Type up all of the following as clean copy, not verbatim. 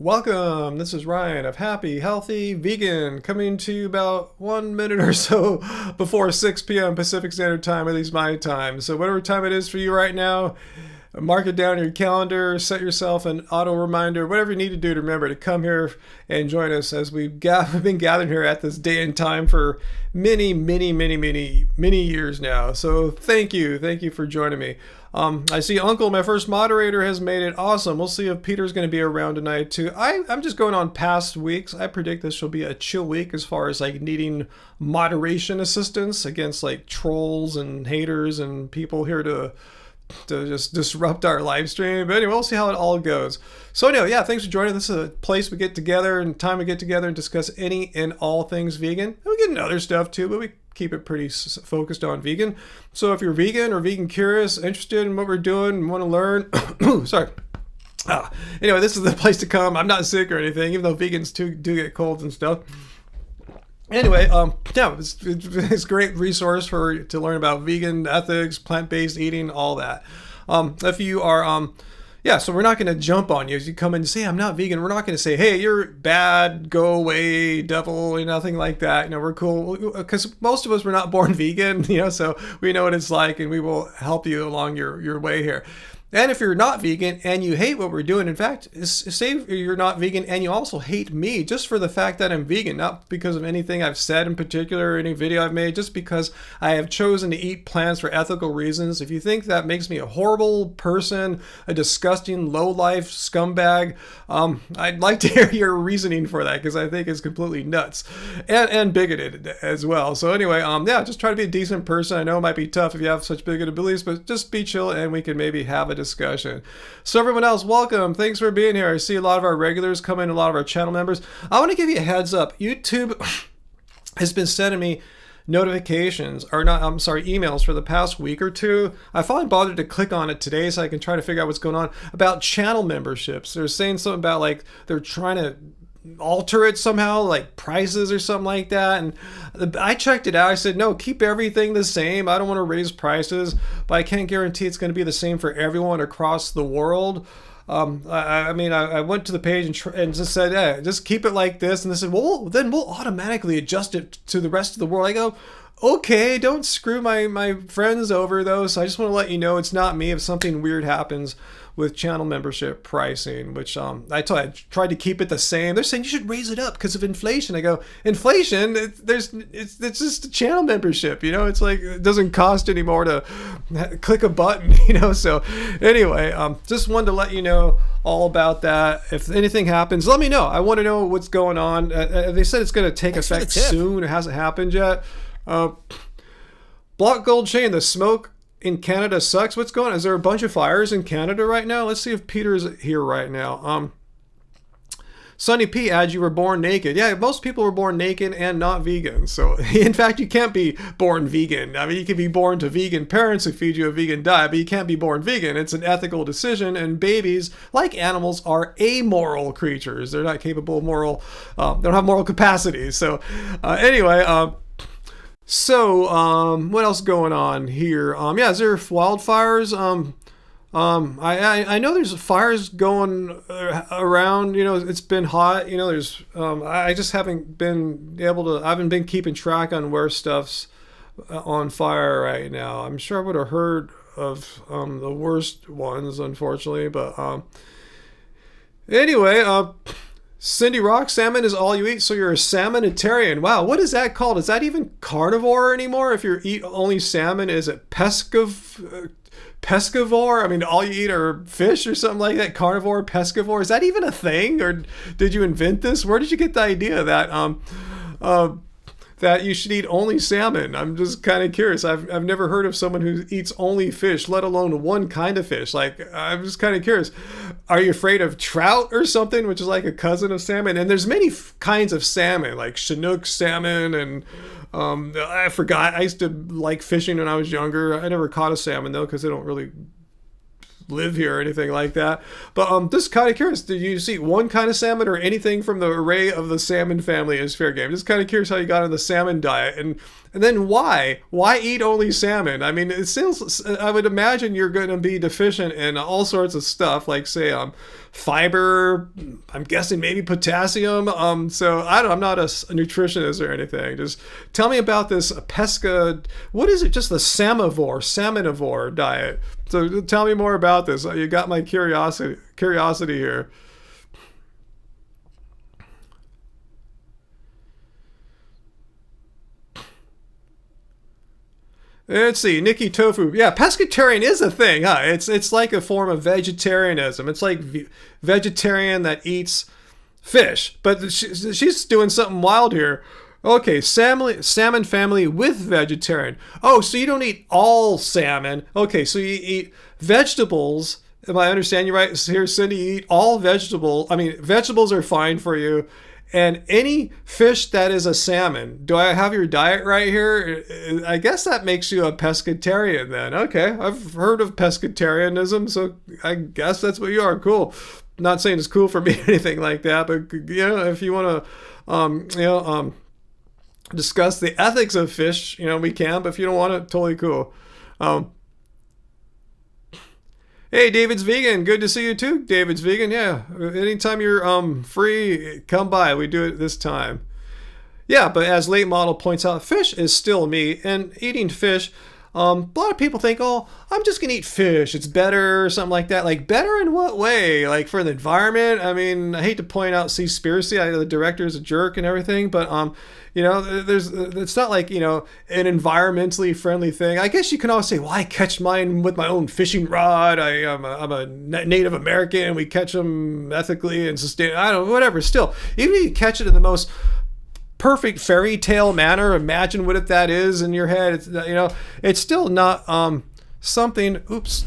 Welcome, this is Ryan of Happy, Healthy, Vegan, coming to you about 1 minute or so before 6 p.m. Pacific Standard Time, at least my time. So whatever time it is for you right now, mark it down in your calendar, set yourself an auto reminder, whatever you need to do to remember to come here and join us as we've been gathered here at this day and time for many years now. So thank you for joining me. I see Uncle, my first moderator, has made it. Awesome. We'll see if Peter's going to be around tonight too. I'm just going on past weeks. I predict this will be a chill week as far as like needing moderation assistance against like trolls and haters and people here to just disrupt our live stream. But anyway, we'll see how it all goes. So anyway, yeah, thanks for joining. This is a place we get together and time we get together and discuss any and all things vegan. And we get into other stuff too, but we keep it pretty focused on vegan. So if you're vegan or vegan curious, interested in what we're doing, and want to learn, sorry. Anyway, this is the place to come. I'm not sick or anything, even though vegans do get colds and stuff. Anyway, yeah, it's a great resource to learn about vegan ethics, plant-based eating, all that. If you are, yeah, so we're not going to jump on you as you come in and say, I'm not vegan. We're not going to say, hey, you're bad, go away, devil, nothing like that. We're cool because most of us were not born vegan, so we know what it's like and we will help you along your way here. And if you're not vegan and you hate what we're doing, in fact, say you're not vegan and you also hate me just for the fact that I'm vegan, not because of anything I've said in particular or any video I've made, just because I have chosen to eat plants for ethical reasons. If you think that makes me a horrible person, a disgusting, low-life scumbag, I'd like to hear your reasoning for that because I think it's completely nuts and bigoted as well. So anyway, yeah, just try to be a decent person. I know it might be tough if you have such bigoted beliefs, but just be chill and we can maybe have a discussion. So everyone else, welcome. Thanks for being here. I see a lot of our regulars come in, a lot of our channel members. I want to give you a heads up. YouTube has been sending me notifications, or not, I'm sorry, emails for the past week or two. I finally bothered to click on it today so I can try to figure out what's going on about channel memberships. They're saying something about like they're trying to alter it somehow, like prices or something like that. And I checked it out. I said, no, keep everything the same. I don't want to raise prices, but I can't guarantee it's going to be the same for everyone across the world. I went to the page and just said, hey, just keep it like this. And they said, well, then we'll automatically adjust it to the rest of the world. I go, okay, don't screw my friends over though. So I just want to let you know it's not me if something weird happens with channel membership pricing, which I tried to keep it the same. They're saying you should raise it up because of inflation. I go, inflation? It's just a channel membership, It's like it doesn't cost anymore to click a button, So anyway, just wanted to let you know all about that. If anything happens, let me know. I want to know what's going on. They said it's going to take effect soon. It hasn't happened yet. Block Gold Chain, the smoke in Canada sucks. What's going on? Is there a bunch of fires in Canada right now? Let's see if Peter's here right now. Sonny P adds you were born naked. Yeah, most people were born naked and not vegan. So in fact, you can't be born vegan. I mean, you can be born to vegan parents who feed you a vegan diet, but you can't be born vegan. It's an ethical decision, and babies, like animals, are amoral creatures. They're not capable of moral, they don't have moral capacities. So anyway, So, what else going on here? Yeah, is there wildfires? I know there's fires going around. It's been hot. There's. I just haven't been able to. I haven't been keeping track on where stuff's on fire right now. I'm sure I would have heard of the worst ones, unfortunately. But anyway, Cindy Rock, salmon is all you eat, so you're a salmonitarian. Wow, what is that called? Is that even carnivore anymore? If you eat only salmon, is it pescivore? I mean, all you eat are fish or something like that? Carnivore, pescivore? Is that even a thing? Or did you invent this? Where did you get the idea that that you should eat only salmon? I'm just kind of curious. I've never heard of someone who eats only fish, let alone one kind of fish. Like, I'm just kind of curious. Are you afraid of trout or something, which is like a cousin of salmon? And there's many kinds of salmon, like Chinook salmon, and I forgot. I used to like fishing when I was younger. I never caught a salmon though, because they don't really live here or anything like that. But just kind of curious, did you see one kind of salmon or anything from the array of the salmon family is fair game? Just kind of curious how you got on the salmon diet, and then why eat only salmon? I mean, it seems, I would imagine you're going to be deficient in all sorts of stuff, like say fiber, I'm guessing maybe potassium. So I'm not a nutritionist or anything. Just tell me about this pesca. What is it? Just the salmonivore diet. So tell me more about this. You got my curiosity here. Let's see, Nikki Tofu. Yeah, pescatarian is a thing, huh? It's like a form of vegetarianism. It's like vegetarian that eats fish, but she's doing something wild here. Okay, salmon family with vegetarian. Oh, so you don't eat all salmon. Okay, so you eat vegetables. Am I understanding you right? Here, Cindy, you eat all vegetables. I mean, vegetables are fine for you. And any fish that is a salmon. Do I have your diet right here? I guess that makes you a pescatarian then. Okay, I've heard of pescatarianism, so I guess that's what you are. Cool. Not saying it's cool for me or anything like that, but if you want to, discuss the ethics of fish, we can. But if you don't want it, totally cool. Hey, David's vegan. Good to see you too. David's vegan. Yeah. Anytime you're free, come by. We do it this time. Yeah, but as Late Model points out, fish is still meat, and eating fish, a lot of people think, oh, I'm just gonna eat fish. It's better or something like that. Like, better in what way? Like, for the environment? I mean, I hate to point out Seaspiracy. The director is a jerk and everything, but it's not like, an environmentally friendly thing. I guess you can always say, well, I catch mine with my own fishing rod. I'm a Native American. We catch them ethically and sustain. I don't know, whatever. Still, even if you catch it in the most perfect fairy tale manner, imagine what if that is in your head. It's still not something. Oops,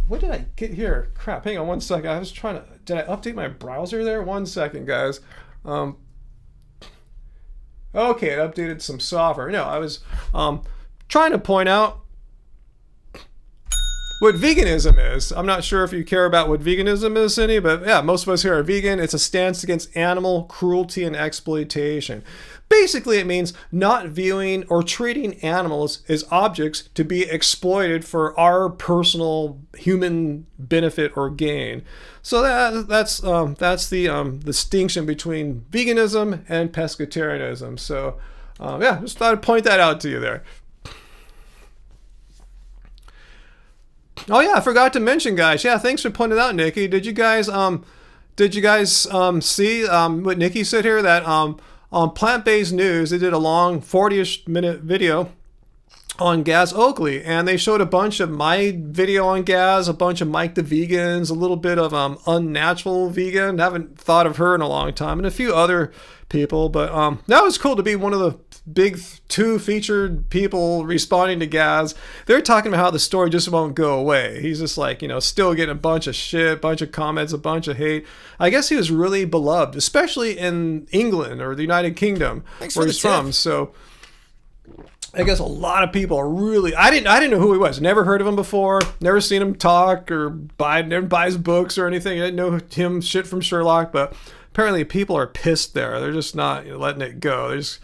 what did I get here? Crap, hang on one second. I was trying to, did I update my browser there? 1 second, guys. Okay, it updated some software. No, I was trying to point out what veganism is. I'm not sure if you care about what veganism is, Cindy, but yeah, most of us here are vegan. It's a stance against animal cruelty and exploitation. Basically, it means not viewing or treating animals as objects to be exploited for our personal human benefit or gain. So that's the distinction between veganism and pescatarianism. So just thought I'd point that out to you there. Oh yeah, I forgot to mention, guys. Yeah, thanks for pointing it out, Nikki. Did you guys see what Nikki said here? That on Plant-Based News, they did a long 40-ish minute video on Gaz Oakley, and they showed a bunch of my video on Gaz, a bunch of Mike the Vegans, a little bit of Unnatural Vegan. I haven't thought of her in a long time, and a few other people, but that was cool to be one of the big two featured people responding to Gaz. They're talking about how the story just won't go away. He's just like, still getting a bunch of shit, bunch of comments, a bunch of hate. I guess he was really beloved, especially in England or the United Kingdom, where he's from. So I guess a lot of people are really, I didn't know who he was. Never heard of him before. Never seen him talk or never buy his books or anything. I didn't know him shit from Sherlock, but apparently people are pissed there. They're just not letting it go. They're just,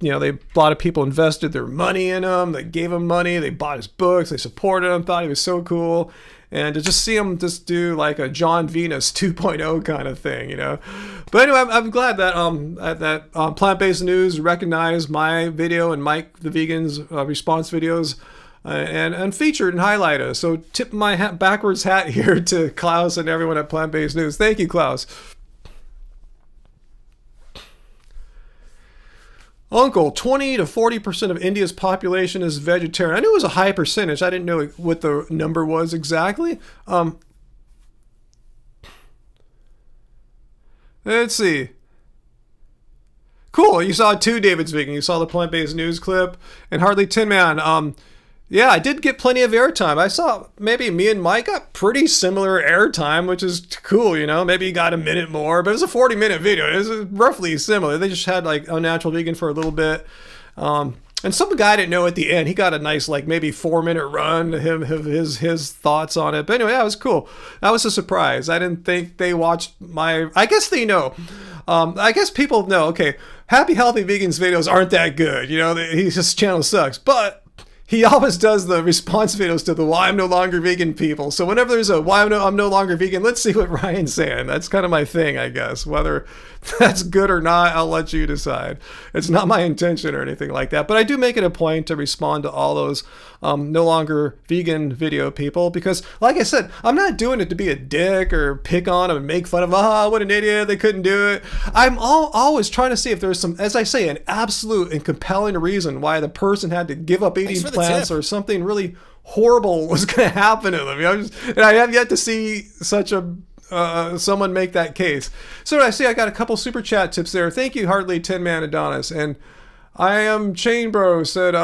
a lot of people invested their money in him. They gave him money. They bought his books. They supported him. Thought he was so cool. And to just see him just do like a John Venus 2.0 kind of thing, But anyway, I'm glad that Plant-Based News recognized my video and Mike the Vegan's response videos and featured and highlighted us. So tip my backwards hat here to Klaus and everyone at Plant-Based News. Thank you, Klaus. Uncle, 20 to 40% of India's population is vegetarian. I knew it was a high percentage. I didn't know what the number was exactly. Let's see. Cool. You saw two David's Vegan. You saw the Plant-Based News clip. And Hardly Tin Man. Yeah, I did get plenty of airtime. I saw maybe me and Mike got pretty similar airtime, which is cool, Maybe he got a minute more, but it was a 40-minute video. It was roughly similar. They just had like Unnatural Vegan for a little bit. And some guy I didn't know at the end, he got a nice like maybe 4-minute run to his thoughts on it. But anyway, that was cool. That was a surprise. I didn't think they watched I guess they know. I guess people know, okay, Happy Healthy Vegans videos aren't that good. His channel sucks. But he always does the response videos to the why I'm no longer vegan people. So whenever there's a why I'm no longer vegan, let's see what Ryan's saying. That's kind of my thing, I guess. Whether that's good or not, I'll let you decide. It's not my intention or anything like that. But I do make it a point to respond to all those no longer vegan video people because, like I said, I'm not doing it to be a dick or pick on them and make fun of, what an idiot, they couldn't do it. I'm always trying to see if there's some, as I say, an absolute and compelling reason why the person had to give up eating plants or something really horrible was going to happen to them. And I have yet to see such a someone make that case. So I see I got a couple super chat tips there. Thank you, Hardly 10 Man Adonis. And I am Chain Bro said,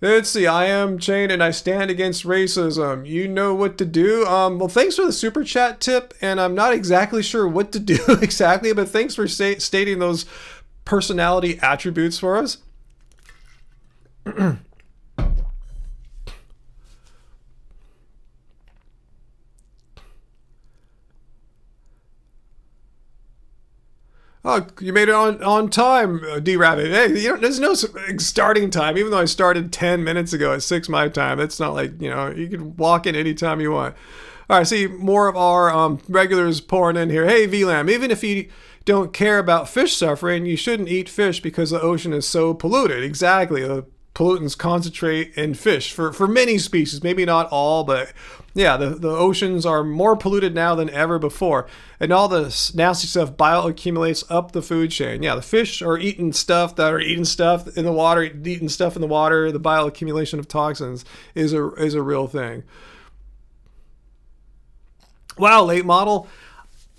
let's see, I am Chain and I stand against racism. You know what to do. Well, thanks for the super chat tip. And I'm not exactly sure what to do exactly, but thanks for stating those personality attributes for us. Oh, you made it on time, D-Rabbit. Hey, there's no starting time, even though I started 10 minutes ago at 6 my time. It's not like, you can walk in anytime you want. All right, see, more of our regulars pouring in here. Hey, VLAM, even if you don't care about fish suffering, you shouldn't eat fish because the ocean is so polluted. Exactly. The pollutants concentrate in fish for many species, maybe not all, but yeah, the oceans are more polluted now than ever before. And all the nasty stuff bioaccumulates up the food chain. Yeah, the fish are eating stuff that are eating stuff in the water, eating stuff in the water. The bioaccumulation of toxins is a real thing. Wow, late model.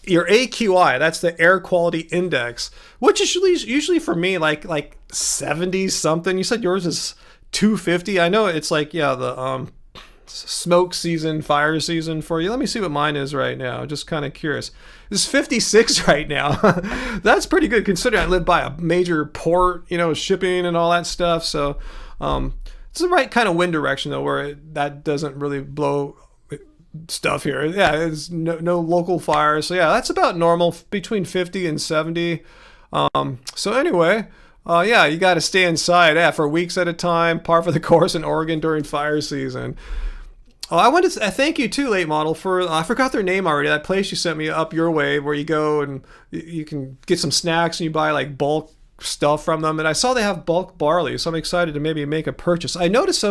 Your AQI, that's the air quality index, which is usually for me like 70 something. You said yours is 250. I know it's like, yeah, the smoke season, fire season for you. Let me see what mine is right now. Just kind of curious. It's 56 right now. That's pretty good considering I live by a major port, shipping and all that stuff. So it's the right kind of wind direction though, where that doesn't really blow stuff here. Yeah, there's no local fires. So yeah, that's about normal, between 50 and 70. So anyway, yeah, you got to stay inside for weeks at a time, par for the course in Oregon during fire season. Oh, I wanted to thank you too, late model, for I forgot their name already. That place you sent me up your way, where you go and you can get some snacks and you buy like bulk stuff from them. And I saw they have bulk barley, so I'm excited to maybe make a purchase. I noticed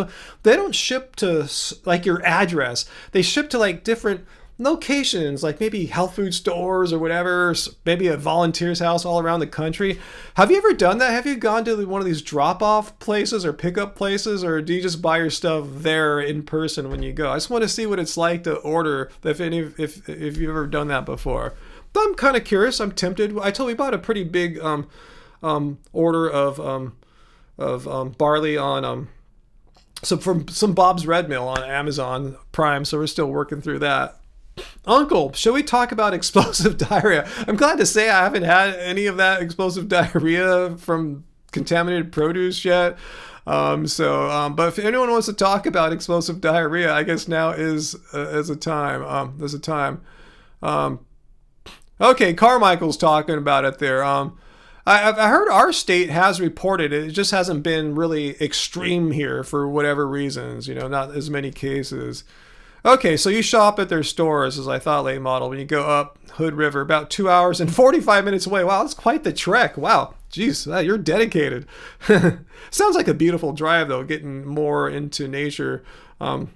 they don't ship to like your address. They ship to like different locations, like maybe health food stores or whatever, maybe a volunteer's house all around the country. Have you ever done that? Have you gone to one of these drop-off places or pickup places, or do you just buy your stuff there in person when you go? I just want to see what it's like to order, if you've ever done that before. But I'm kind of curious. I'm tempted. We bought a pretty big order of barley on from some Bob's Red Mill on Amazon Prime, so we're still working through that. Uncle, shall we talk about explosive diarrhea? I'm glad to say I haven't had any of that explosive diarrhea from contaminated produce yet. But if anyone wants to talk about explosive diarrhea, I guess now is a time. There's a time. Okay, Carmichael's talking about it there. I heard our state has reported it. It just hasn't been really extreme here for whatever reasons. Not as many cases. Okay, so you shop at their stores, as I thought, late model, when you go up Hood River, about 2 hours and 45 minutes away. Wow, that's quite the trek. Wow, geez, you're dedicated. Sounds like a beautiful drive, though, getting more into nature. Yeah,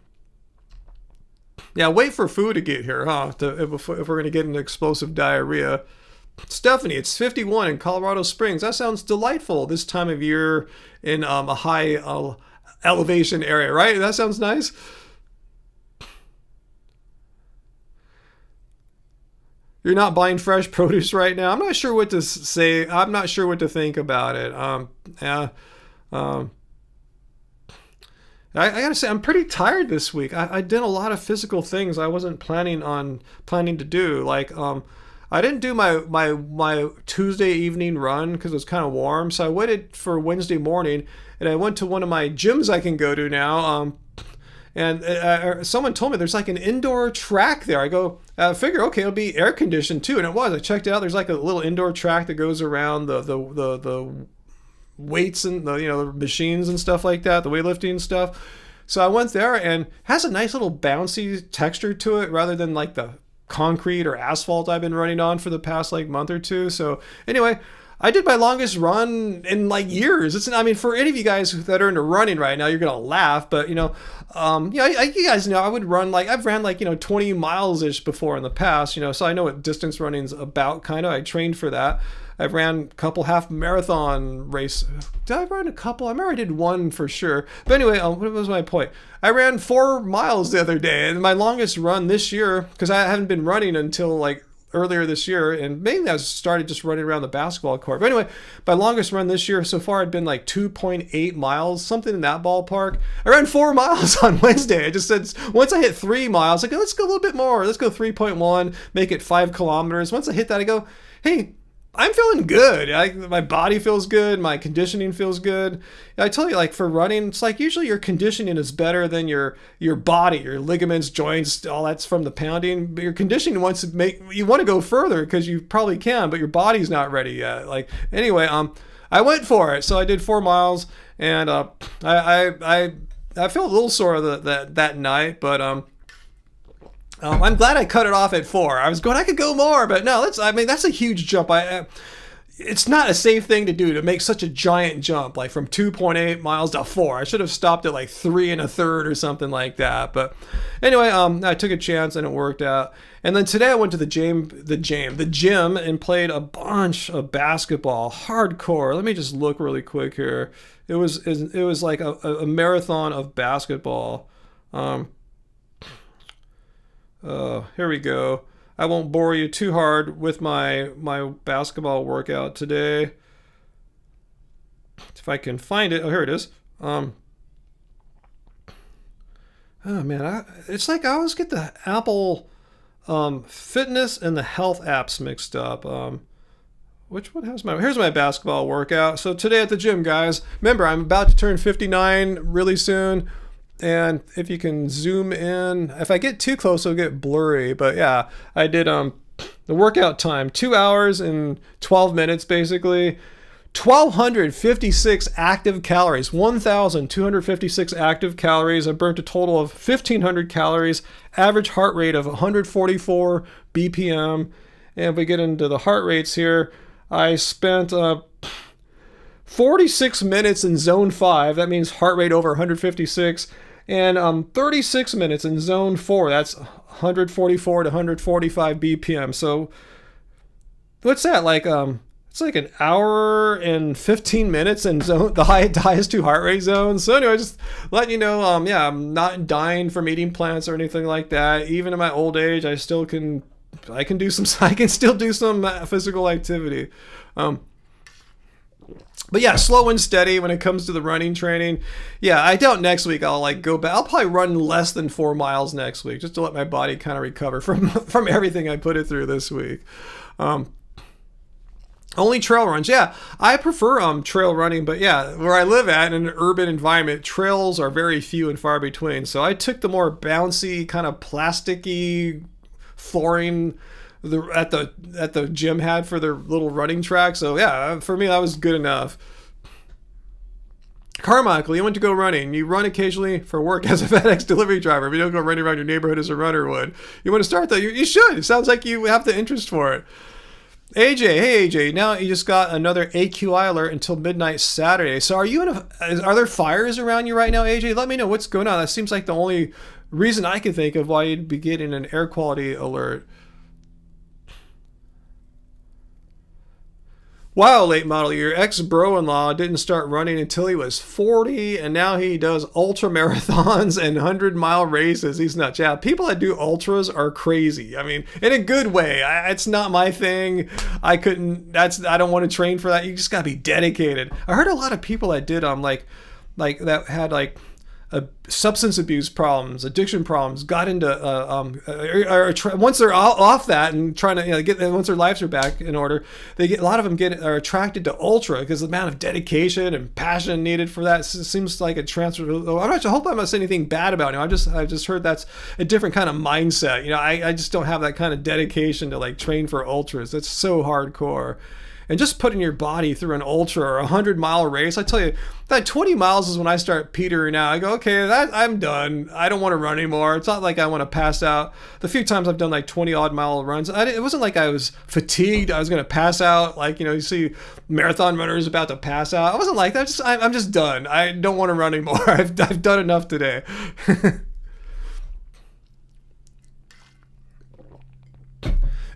wait for food to get here, huh? If we're going to get into explosive diarrhea. Stephanie, it's 51 in Colorado Springs. That sounds delightful this time of year in a high elevation area, right? That sounds nice. You're not buying fresh produce right now. I'm not sure what to say. I'm not sure what to think about it. I gotta say, I'm pretty tired this week. I did a lot of physical things I wasn't planning to do. Like, I didn't do my Tuesday evening run because it was kind of warm. So I waited for Wednesday morning, and I went to one of my gyms I can go to now. And someone told me there's like an indoor track there. I go, I figure, okay, it'll be air conditioned too. And it was. I checked it out. There's like a little indoor track that goes around the weights and the machines and stuff like that, the weightlifting stuff. So I went there, and it has a nice little bouncy texture to it rather than like the concrete or asphalt I've been running on for the past like month or two. So anyway, I did my longest run in like years. I mean, for any of you guys that are into running right now, you're gonna laugh, but you guys know I would run I've ran 20 miles ish before in the past, so I know what distance running's about. Kind of, I trained for that. I've ran a couple half marathon race. Did I run a couple? I remember I did one for sure. But anyway, what was my point? I ran 4 miles the other day, and my longest run this year, because I haven't been running until like earlier this year, and mainly I started just running around the basketball court. But anyway, my longest run this year so far had been like 2.8 miles, something in that ballpark. I ran 4 miles on Wednesday. I just said, once I hit 3 miles, I go, let's go a little bit more. Let's go 3.1, make it 5 kilometers. Once I hit that, I go, hey, I'm feeling good. My body feels good. My conditioning feels good. I tell you, like for running, it's like usually your conditioning is better than your body, your ligaments, joints, all that's from the pounding. But your conditioning you want to go further because you probably can, but your body's not ready yet. Like anyway, I went for it. So I did 4 miles, and I feel a little sore that night, but I'm glad I cut it off at 4. I was going, I could go more, but no, that's a huge jump. It's not a safe thing to do, to make such a giant jump, like from 2.8 miles to 4. I should have stopped at like 3 1/3 or something like that. But anyway, I took a chance and it worked out. And then today I went to the gym and played a bunch of basketball, hardcore. Let me just look really quick here. It was like a marathon of basketball. Here we go. I won't bore you too hard with my basketball workout today. If I can find it. Oh, here it is. Oh man, it's like I always get the Apple Fitness and the Health apps mixed up. Which one has here's my basketball workout. So today at the gym, guys. Remember, I'm about to turn 59 really soon. And if you can zoom in, if I get too close, it'll get blurry. But yeah, I did the workout time, 2 hours and 12 minutes, basically. 1,256 active calories, 1,256 active calories. I burnt a total of 1,500 calories, average heart rate of 144 BPM. And if we get into the heart rates here, I spent 46 minutes in zone 5. That means heart rate over 156. And 36 minutes in zone 4. That's 144 to 145 BPM. So what's that? Like it's like an hour and 15 minutes in the highest 2 heart rate zones. So anyway, just letting you know, I'm not dying from eating plants or anything like that. Even in my old age, I can still do some physical activity. But yeah, slow and steady when it comes to the running training. Yeah, I doubt next week I'll go back. I'll probably run less than 4 miles next week, just to let my body kind of recover from everything I put it through this week. Only trail runs. Yeah, I prefer trail running, but yeah, where I live at in an urban environment, trails are very few and far between. So I took the more bouncy, kind of plasticky flooring at the gym had for their little running track. So yeah, for me that was good enough. Carmichael, you went to go running. You run occasionally for work as a FedEx delivery driver, but you don't go running around your neighborhood as a runner would. You want to start though? You should. It sounds like you have the interest for it. AJ, hey AJ, now you just got another AQI alert until midnight Saturday. So are there fires around you right now, AJ? Let me know what's going on. That seems like the only reason I can think of why you'd be getting an air quality alert. Wow, late model year. Ex-bro-in-law didn't start running until he was 40, and now he does ultra marathons and 100-mile races. He's nuts. Yeah, people that do ultras are crazy. I mean, in a good way. It's not my thing. I don't want to train for that. You just gotta be dedicated. I heard a lot of people that did like that had substance abuse problems, addiction problems, got into once they're off that and trying to once their lives are back in order, a lot of them are attracted to ultra because the amount of dedication and passion needed for that seems like a transfer. I hope I'm not saying anything bad about him. I just heard that's a different kind of mindset. I just don't have that kind of dedication to train for ultras. It's so hardcore. and just putting your body through an ultra or 100-mile race. I tell you, that 20 miles is when I start petering out. I go, okay, I'm done. I don't want to run anymore. It's not like I want to pass out. The few times I've done like 20-odd-mile runs, it wasn't like I was fatigued. I was going to pass out. Like, you see marathon runners about to pass out. I wasn't like that. I'm just done. I don't want to run anymore. I've done enough today.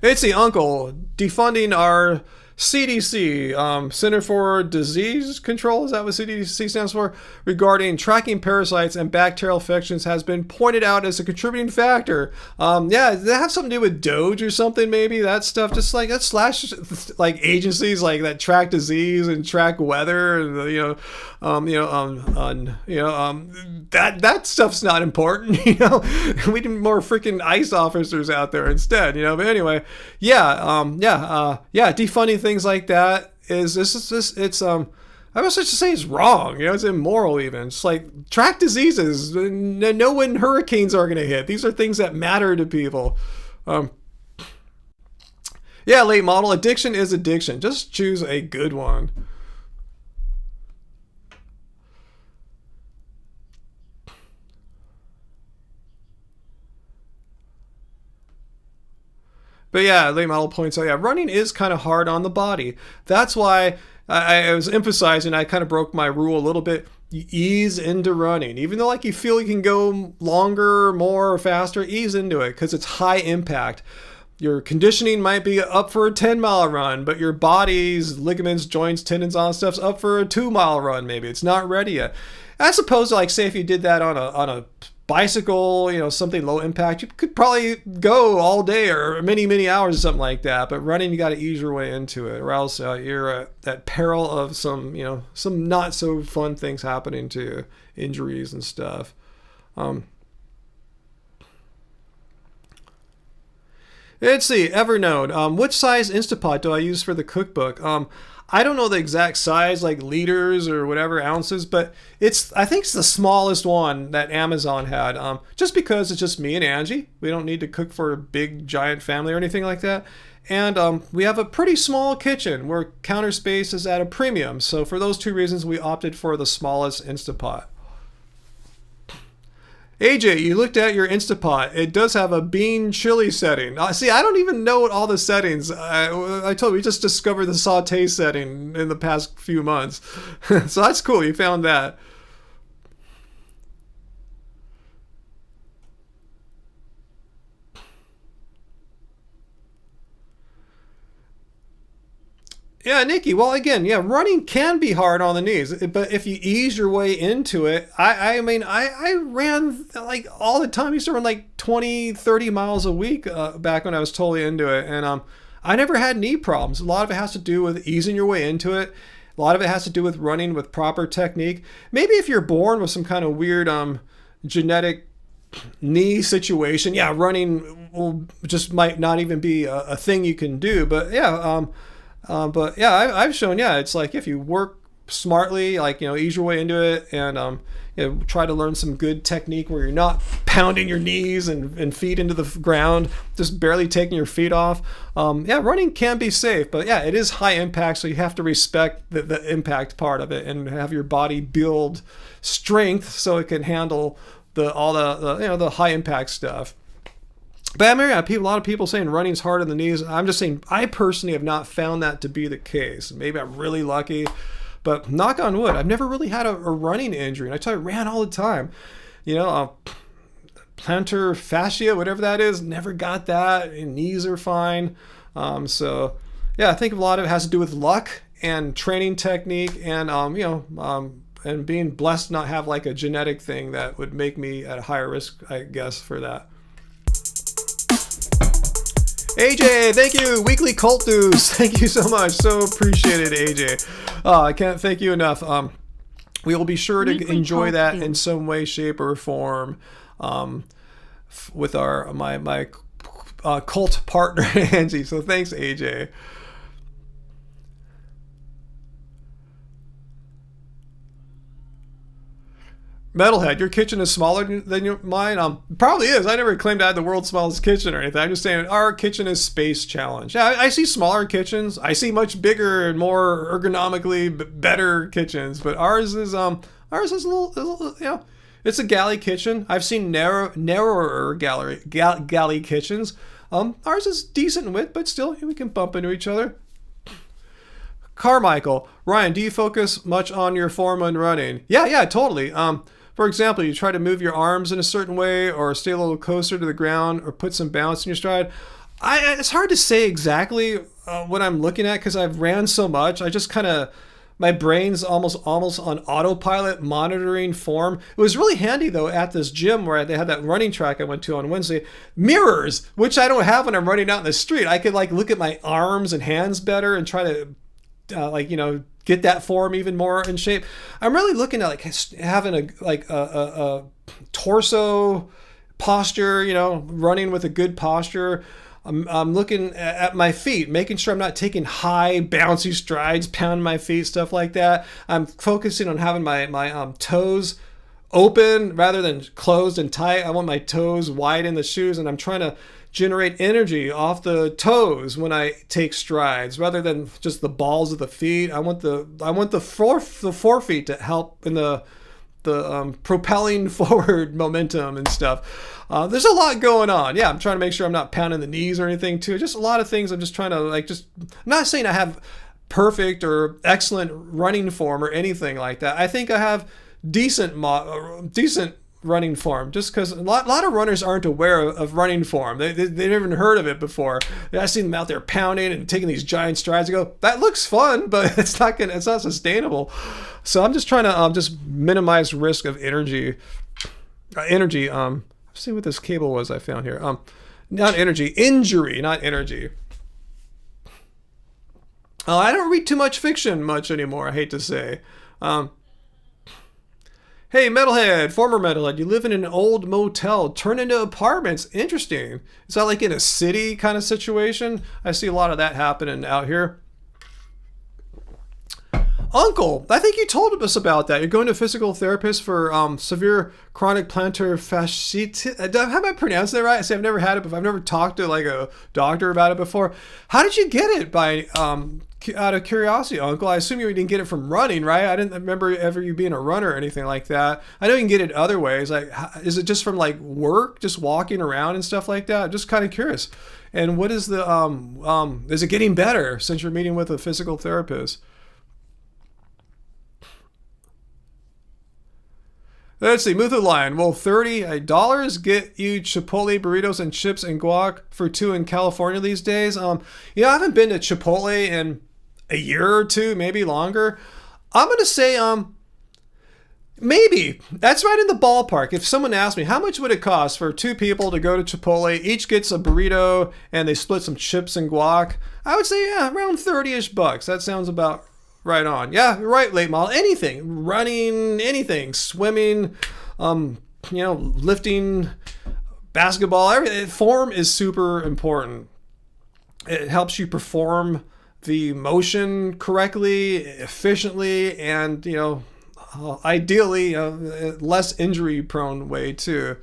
It's the uncle defunding our CDC, Center for Disease Control, is that what CDC stands for? Regarding tracking parasites and bacterial infections has been pointed out as a contributing factor. Yeah, does that have something to do with Doge or something? Maybe that stuff, just like that slash like agencies like that track disease and track weather, and that stuff's not important. We need more freaking ICE officers out there instead. But anyway, defunding things like that it's I was just say it's wrong. It's immoral even. It's like track diseases. Know when hurricanes are going to hit. These are things that matter to people. Yeah, late model. Addiction is addiction. Just choose a good one. But yeah, late model points out, running is kind of hard on the body. That's why I was emphasizing, I kind of broke my rule a little bit. You ease into running. Even though like you feel you can go longer, more, or faster, ease into it because it's high impact. Your conditioning might be up for a 10-mile run, but your body's ligaments, joints, tendons, all that stuff's up for a 2-mile run maybe. It's not ready yet. As opposed to like, say if you did that on a bicycle, something low impact, you could probably go all day or many hours or something like that. But running, you got to ease your way into it, or else you're at peril of some not so fun things happening to you, injuries and stuff. Let's see, Evernote. Which size Instapot do I use for the cookbook? I don't know the exact size, like liters or whatever, ounces, but I think it's the smallest one that Amazon had. Just because it's just me and Angie. We don't need to cook for a big, giant family or anything like that. And we have a pretty small kitchen where counter space is at a premium. So for those two reasons, we opted for the smallest Instapot. AJ, you looked at your Instapot. It does have a bean chili setting. See, I don't even know all the settings. I told you, we just discovered the saute setting in the past few months. So that's cool. You found that. Yeah, Nikki. Well, again, running can be hard on the knees, but if you ease your way into it, I ran like all the time. I used to run like 20, 30 miles a week back when I was totally into it. And I never had knee problems. A lot of it has to do with easing your way into it. A lot of it has to do with running with proper technique. Maybe if you're born with some kind of weird genetic knee situation, running just might not even be a thing you can do. But I've shown, it's like if you work smartly, like, ease your way into it and, try to learn some good technique where you're not pounding your knees and feet into the ground, just barely taking your feet off. Running can be safe, but it is high impact. So you have to respect the impact part of it and have your body build strength so it can handle the high impact stuff. But a lot of people saying running's hard on the knees. I'm just saying I personally have not found that to be the case. Maybe I'm really lucky, but knock on wood, I've never really had a running injury. And I tell you, I ran all the time. Plantar fascia, whatever that is, never got that. And knees are fine. I think a lot of it has to do with luck and training technique and and being blessed to not have like a genetic thing that would make me at a higher risk, I guess, for that. AJ, thank you. Weekly cult dues. Thank you so much. So appreciated, AJ. I can't thank you enough. We will be sure to enjoy that in some way, shape, or form with my cult partner, Angie. So thanks, AJ. Metalhead, your kitchen is smaller than mine. Probably is. I never claimed I had the world's smallest kitchen or anything. I'm just saying our kitchen is space challenge. Yeah, I see smaller kitchens. I see much bigger and more ergonomically better kitchens, but ours is a little, you know, it's a galley kitchen. I've seen narrower galley kitchens. Ours is decent in width, but still we can bump into each other. Carmichael, Ryan, do you focus much on your form when running? Yeah, totally. For example, you try to move your arms in a certain way or stay a little closer to the ground or put some bounce in your stride. It's hard to say exactly what I'm looking at because I've ran so much. I just kind of, my brain's almost on autopilot monitoring form. It was really handy though at this gym where they had that running track I went to on Wednesday. Mirrors, which I don't have when I'm running out in the street. I could like look at my arms and hands better and try to get that form even more in shape. I'm really looking at like having a torso posture, running with a good posture. I'm looking at my feet, making sure I'm not taking high bouncy strides, pounding my feet, stuff like that. I'm focusing on having my toes open rather than closed and tight. I want my toes wide in the shoes, and I'm trying to generate energy off the toes when I take strides rather than just the balls of the feet. I want the forefeet to help in the propelling forward momentum and stuff. There's a lot going on. Yeah, I'm trying to make sure I'm not pounding the knees or anything too. Just a lot of things. I'm just trying to I'm not saying I have perfect or excellent running form or anything like that. I think I have decent running form, just because a lot of runners aren't aware of running form. They've never even heard of it before. I see them out there pounding and taking these giant strides. I go, that looks fun, but it's not sustainable. So I'm just trying to just minimize risk of energy. Let's see what this cable was I found here. Not energy, injury, not energy. I don't read too much fiction much anymore, I hate to say. Hey, Metalhead, former Metalhead, you live in an old motel turned into apartments. Interesting. Is that like in a city kind of situation? I see a lot of that happening out here. Uncle, I think you told us about that. You're going to a physical therapist for severe chronic plantar fasciitis. Have I pronounced that right? I say I've never had it, but I've never talked to like a doctor about it before. How did you get it? By out of curiosity, Uncle. I assume you didn't get it from running, right? I didn't remember ever you being a runner or anything like that. I know you can get it other ways. Like, is it just from like work, just walking around and stuff like that? I'm just kind of curious. And what is the is it getting better since you're meeting with a physical therapist? Let's see, Mutha Lion. Will $30 get you Chipotle burritos and chips and guac for two in California these days? I haven't been to Chipotle in a year or two, maybe longer. I'm gonna say maybe. That's right in the ballpark. If someone asked me how much would it cost for two people to go to Chipotle, each gets a burrito and they split some chips and guac, I would say around 30-ish bucks. That sounds about right on. Yeah, you're right, late model. Anything, running, anything, swimming, lifting, basketball, everything. Form is super important. It helps you perform the motion correctly, efficiently, and ideally less injury prone way too.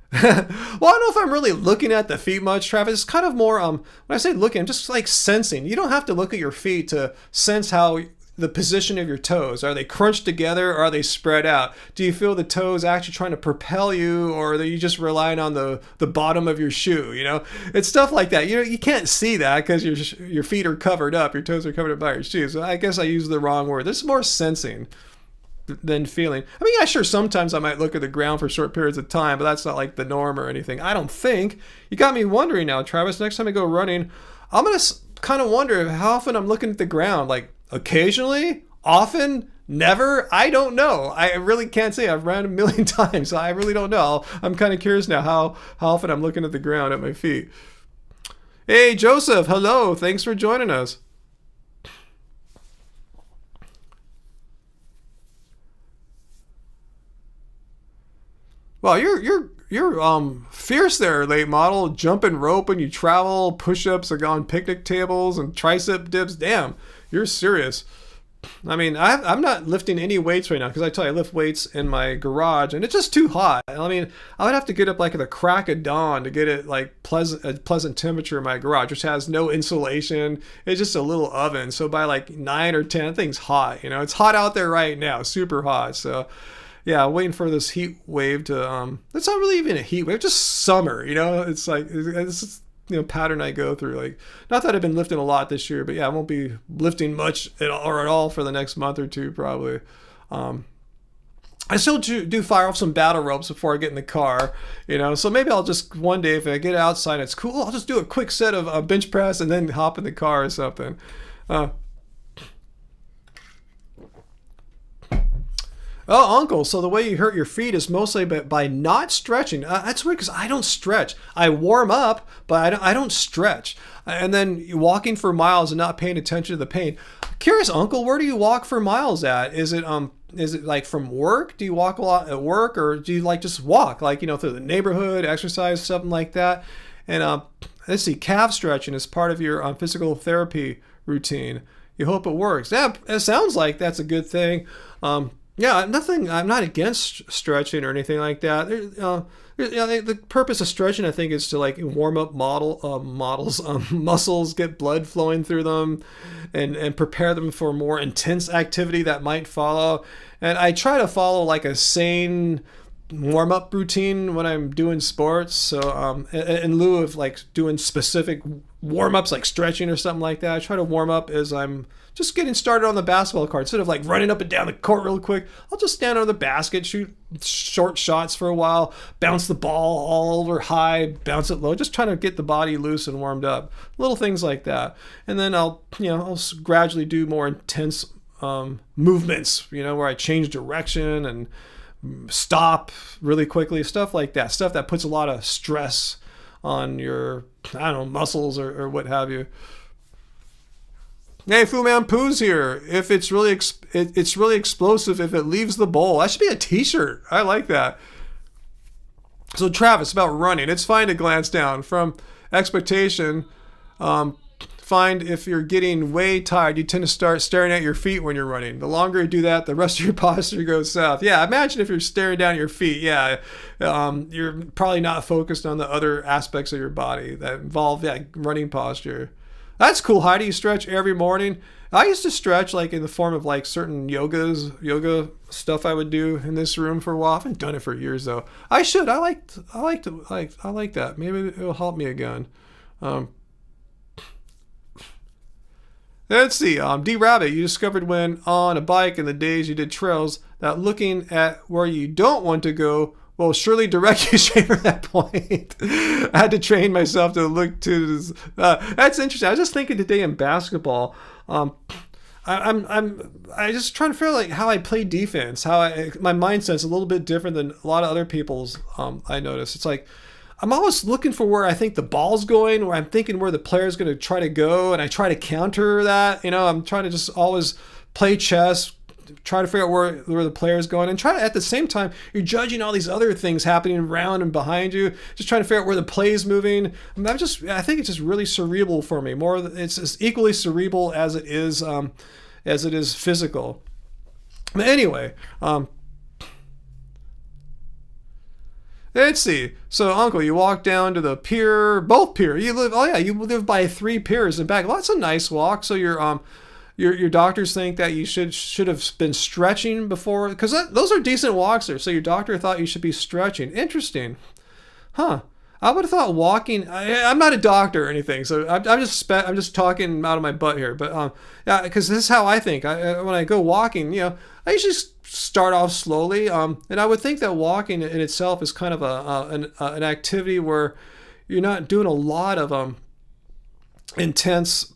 Well, I don't know if I'm really looking at the feet much, Travis. It's kind of more, when I say looking, I'm just like sensing. You don't have to look at your feet to sense how the position of your toes. Are they crunched together or are they spread out? Do you feel the toes actually trying to propel you, or are you just relying on the bottom of your shoe? It's stuff like that. You can't see that because your feet are covered up. Your toes are covered up by your shoes. So I guess I used the wrong word. This is more sensing than feeling. I mean, yeah, sure, sometimes I might look at the ground for short periods of time, but that's not like the norm or anything. I don't think. You got me wondering now, Travis. Next time I go running, I'm going to kind of wonder how often I'm looking at the ground. Like, occasionally? Often? Never? I don't know. I really can't say. I've ran a million times, so I really don't know. I'm kind of curious now how often I'm looking at the ground at my feet. Hey, Joseph. Hello. Thanks for joining us. Well, you're fierce there, late model. Jumping rope when you travel, push-ups on picnic tables, and tricep dips. Damn, you're serious. I mean, I'm not lifting any weights right now because I tell you, I lift weights in my garage and it's just too hot. I mean, I would have to get up like at the crack of dawn to get it like a pleasant temperature in my garage, which has no insulation. It's just a little oven. So by like 9 or 10, thing's hot. You know, it's hot out there right now, super hot. So yeah, waiting for this heat wave to it's not really even a heat wave, just summer. You know, it's like it's just, pattern I go through. Like, not that I've been lifting a lot this year, but yeah, I won't be lifting much at all for the next month or two probably. I still do fire off some battle ropes before I get in the car, so maybe I'll just one day, if I get outside and it's cool, I'll just do a quick set of bench press and then hop in the car or something. Oh, Uncle, so the way you hurt your feet is mostly by not stretching. That's weird because I don't stretch. I warm up, but I don't stretch. And then walking for miles and not paying attention to the pain. Curious, Uncle, where do you walk for miles at? Is it like from work? Do you walk a lot at work, or do you like just walk, like, through the neighborhood, exercise, something like that? And let's see, calf stretching is part of your physical therapy routine. You hope it works. Yeah, it sounds like that's a good thing. Yeah, nothing. I'm not against stretching or anything like that. The purpose of stretching, I think, is to like warm up muscles, get blood flowing through them, and prepare them for more intense activity that might follow. And I try to follow like a sane warm up routine when I'm doing sports. So in lieu of like doing specific warm ups like stretching or something like that, I try to warm up as I'm just getting started on the basketball court. Instead of like running up and down the court real quick, I'll just stand on the basket, shoot short shots for a while, bounce the ball all over high, bounce it low, just trying to get the body loose and warmed up. Little things like that. And then I'll gradually do more intense movements, where I change direction and stop really quickly, stuff like that. Stuff that puts a lot of stress on your, muscles or what have you. Hey, Fu Man Poo's here. If it's really it's really explosive if it leaves the bowl. That should be a t-shirt. I like that. So Travis, about running. It's fine to glance down from expectation. Find if you're getting way tired, you tend to start staring at your feet when you're running. The longer you do that, the rest of your posture goes south. Yeah, imagine if you're staring down at your feet. Yeah, you're probably not focused on the other aspects of your body that involve running posture. That's cool. How do you stretch every morning? I used to stretch like in the form of like certain yoga stuff I would do in this room for a while. I haven't done it for years though. I should. I like that. Maybe it'll help me again. Let's see. D Rabbit, you discovered when on a bike in the days you did trails that looking at where you don't want to go will surely direct you straight from that point. I had to train myself to look to this. That's interesting. I was just thinking today in basketball. I'm just trying to figure out like how I play defense. My mindset's a little bit different than a lot of other people's. I notice it's like I'm always looking for where I think the ball's going, or I'm thinking where the player's going to try to go, and I try to counter that. I'm trying to just always play chess, try to figure out where the player's going, and try to, at the same time, you're judging all these other things happening around and behind you, just trying to figure out where the play's moving. I think it's just really cerebral for me. It's as equally cerebral as it is physical. But anyway, let's see. So, Uncle, you walk down to the pier, both pier. You live by 3 piers and back. Well, that's a nice walk. So your doctors think that you should have been stretching before, because those are decent walks there. So your doctor thought you should be stretching. Interesting, huh? I would have thought walking. I'm not a doctor or anything, so I'm just talking out of my butt here. But yeah, because this is how I think. When I go walking, I usually start off slowly, and I would think that walking in itself is kind of an activity where you're not doing a lot of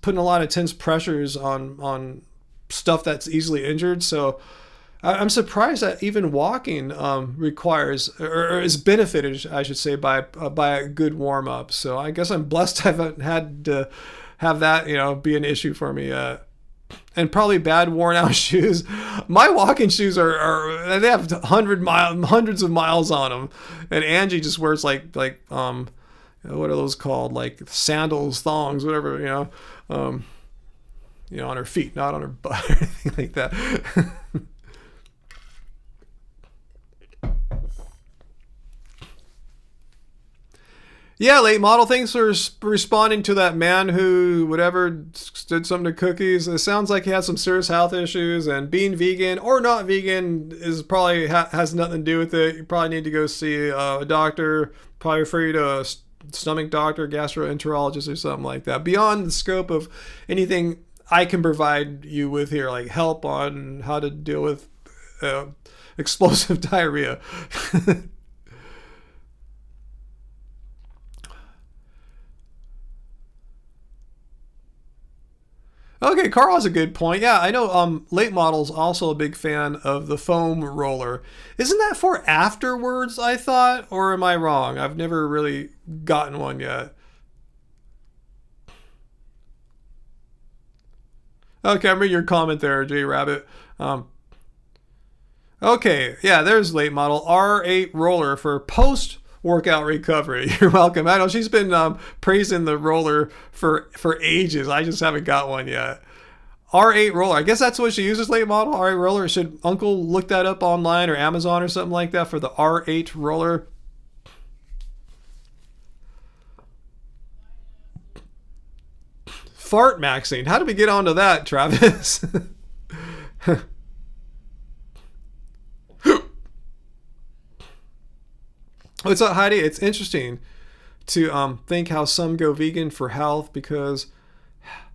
putting a lot of intense pressures on stuff that's easily injured. So I'm surprised that even walking requires or is benefited, I should say, by a good warm up. So I guess I'm blessed I haven't had to have that be an issue for me yet. And probably bad worn out shoes. My walking shoes are they have hundreds of miles on them, and Angie just wears like what are those called? Like sandals, thongs, whatever, you know, on her feet, not on her butt or anything like that. Yeah, late model, thanks for responding to that man who, whatever, did something to cookies. It sounds like he has some serious health issues, and being vegan or not vegan is probably has nothing to do with it. You probably need to go see a doctor, probably refer you to a stomach doctor, gastroenterologist, or something like that. Beyond the scope of anything I can provide you with here, like help on how to deal with explosive diarrhea. Okay, Carl has a good point. Yeah, I know late model's also a big fan of the foam roller. Isn't that for afterwards, I thought? Or am I wrong? I've never really gotten one yet. Okay, I'm reading your comment there, J Rabbit. Okay, yeah, there's late model. R8 roller for post workout recovery. You're welcome. I know she's been praising the roller for ages. I just haven't got one yet. R8 roller. I guess that's what she uses, late model. R8 roller. Should Uncle look that up online or Amazon or something like that for the R8 roller? Fart maxing. How did we get onto that, Travis? What's up, Heidi? It's interesting to think how some go vegan for health because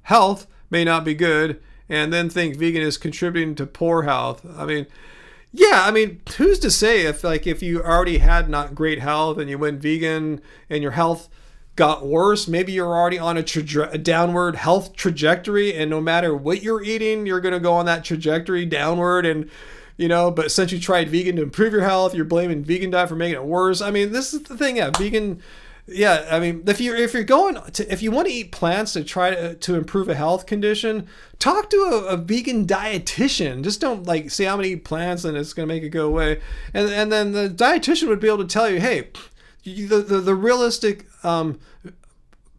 health may not be good, and then think vegan is contributing to poor health. I mean, yeah, I mean, who's to say if you already had not great health and you went vegan and your health got worse, maybe you're already on a downward health trajectory, and no matter what you're eating, you're going to go on that trajectory downward. And you know, but since you tried vegan to improve your health, you're blaming vegan diet for making it worse. I mean, this is the thing. Yeah, vegan. Yeah, I mean, if you want to eat plants to try to improve a health condition, talk to a vegan dietitian. Just don't like say I'm gonna eat plants and it's gonna make it go away. And then the dietitian would be able to tell you, hey, the realistic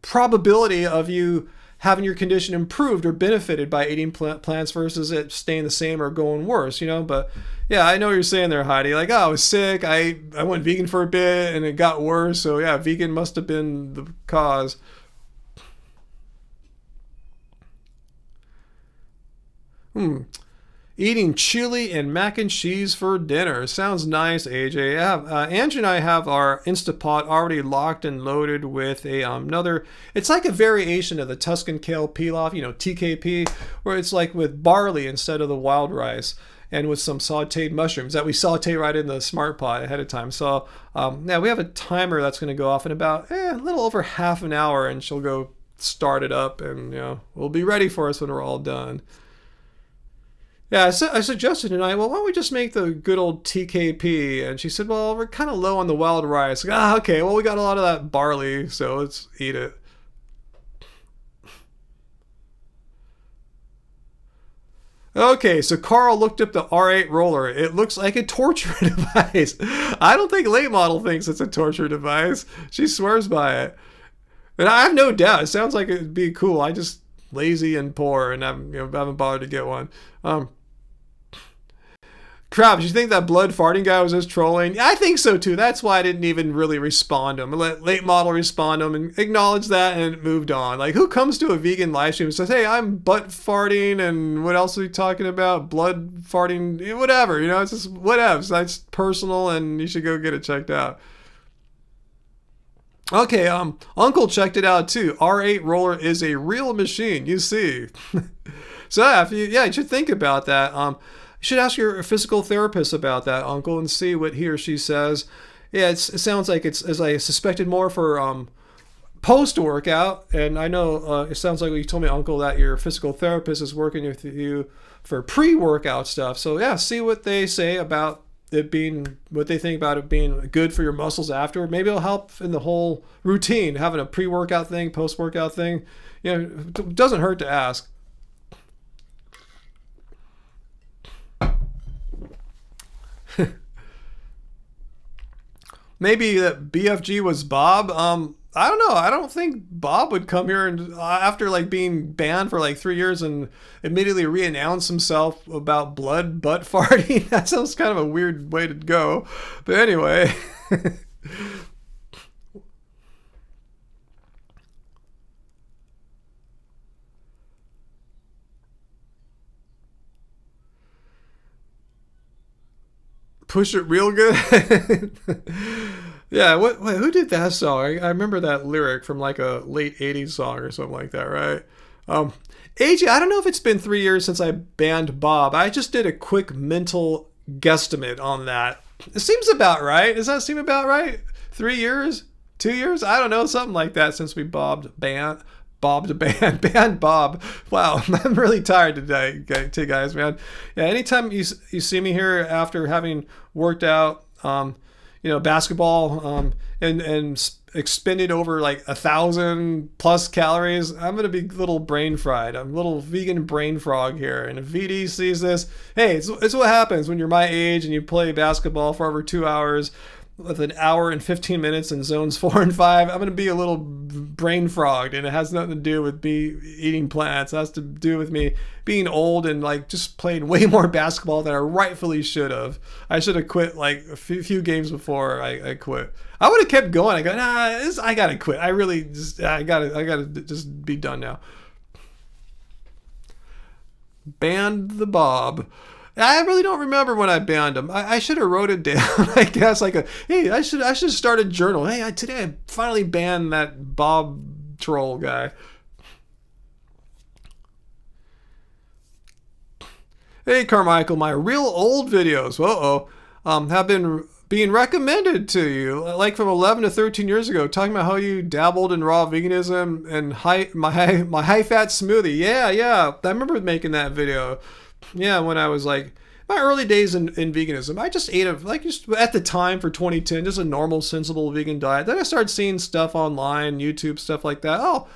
probability of you having your condition improved or benefited by eating plants versus it staying the same or going worse, you know. But yeah, I know what you're saying there, Heidi. Like, oh, I was sick. I went vegan for a bit and it got worse. So yeah, vegan must have been the cause. Eating chili and mac and cheese for dinner. Sounds nice, AJ. Yeah, Angie and I have our Instapot already locked and loaded with another. It's like a variation of the Tuscan kale pilaf, you know, TKP, where it's like with barley instead of the wild rice, and with some sauteed mushrooms that we saute right in the Smart Pot ahead of time. So yeah, we have a timer that's going to go off in about a little over half an hour, and she'll go start it up, and you know, we'll be ready for us when we're all done. Yeah, I suggested tonight, well, why don't we just make the good old TKP? And she said, well, we're kind of low on the wild rice. Like, okay, well, we got a lot of that barley, so let's eat it. Okay, so Carl looked up the R8 roller. It looks like a torture device. I don't think late model thinks it's a torture device. She swears by it. And I have no doubt. It sounds like it'd be cool. I just lazy and poor, and haven't bothered to get one. Crap, you think that blood farting guy was just trolling? Yeah, I think so too. That's why I didn't even really respond to him. I let late model respond to him and acknowledge that and moved on. Like, who comes to a vegan live stream and says, hey, I'm butt farting and what else are we talking about? Blood farting, whatever, you know, it's just whatever. So that's personal and you should go get it checked out. Okay, Uncle checked it out too. R8 roller is a real machine, you see. So yeah, you should think about that. You should ask your physical therapist about that, Uncle, and see what he or she says. Yeah, it sounds like it's, as I suspected, more for post-workout. And I know it sounds like you told me, Uncle, that your physical therapist is working with you for pre-workout stuff. So yeah, see what they say about it being, what they think about it being good for your muscles afterward. Maybe it'll help in the whole routine, having a pre-workout thing, post-workout thing. You know, it doesn't hurt to ask. Maybe that BFG was Bob. I don't know. I don't think Bob would come here and after like being banned for like 3 years and immediately re-announce himself about blood butt farting. That sounds kind of a weird way to go. But anyway. Push it real good. Yeah, wait, who did that song? I remember that lyric from like a late 80s song or something like that, right? AJ, I don't know if it's been 3 years since I banned Bob. I just did a quick mental guesstimate on that. It seems about right. Does that seem about right? 3 years? 2 years? I don't know, something like that since we banned Bob. Wow, I'm really tired today, guys, man. Yeah, anytime you see me here after having worked out, basketball, and expended over like 1,000 plus calories, I'm gonna be a little brain fried. I'm a little vegan brain frog here. And if VD sees this, hey, it's what happens when you're my age and you play basketball for over 2 hours with an hour and 15 minutes in zones 4 and 5. I'm going to be a little brain frogged, and it has nothing to do with me eating plants. It has to do with me being old and like just playing way more basketball than I rightfully should have. I should have quit like a few games before I quit. I would have kept going. I go, I got to quit. I got to just be done now. Banned the Bob. I really don't remember when I banned him. I should have wrote it down. I guess hey, I should start a journal. Hey, today I finally banned that Bob troll guy. Hey, Carmichael, my real old videos, have been being recommended to you, like from 11 to 13 years ago, talking about how you dabbled in raw veganism and my high fat smoothie. Yeah, I remember making that video. Yeah, when I was like my early days in veganism, I just ate at the time for 2010, just a normal, sensible vegan diet. Then I started seeing stuff online, YouTube, stuff like that. Oh,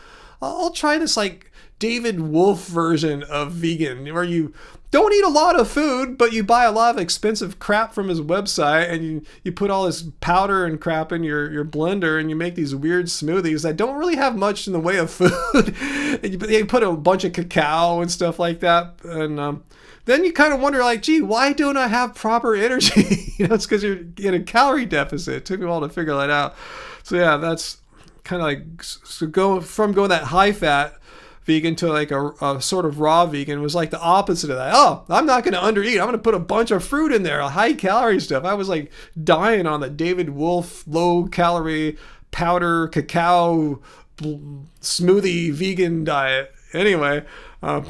I'll try this like David Wolf version of vegan, where you don't eat a lot of food, but you buy a lot of expensive crap from his website, and you put all this powder and crap in your blender, and you make these weird smoothies that don't really have much in the way of food. And you put a bunch of cacao and stuff like that, and then you kind of wonder, like, gee, why don't I have proper energy? It's because you're in a calorie deficit. It took me a while to figure that out. So yeah, that's kind of like going that high fat vegan to like a sort of raw vegan was like the opposite of that. Oh, I'm not going to undereat. I'm going to put a bunch of fruit in there, high calorie stuff. I was like dying on the David Wolf low calorie powder cacao smoothie vegan diet. Anyway, oh,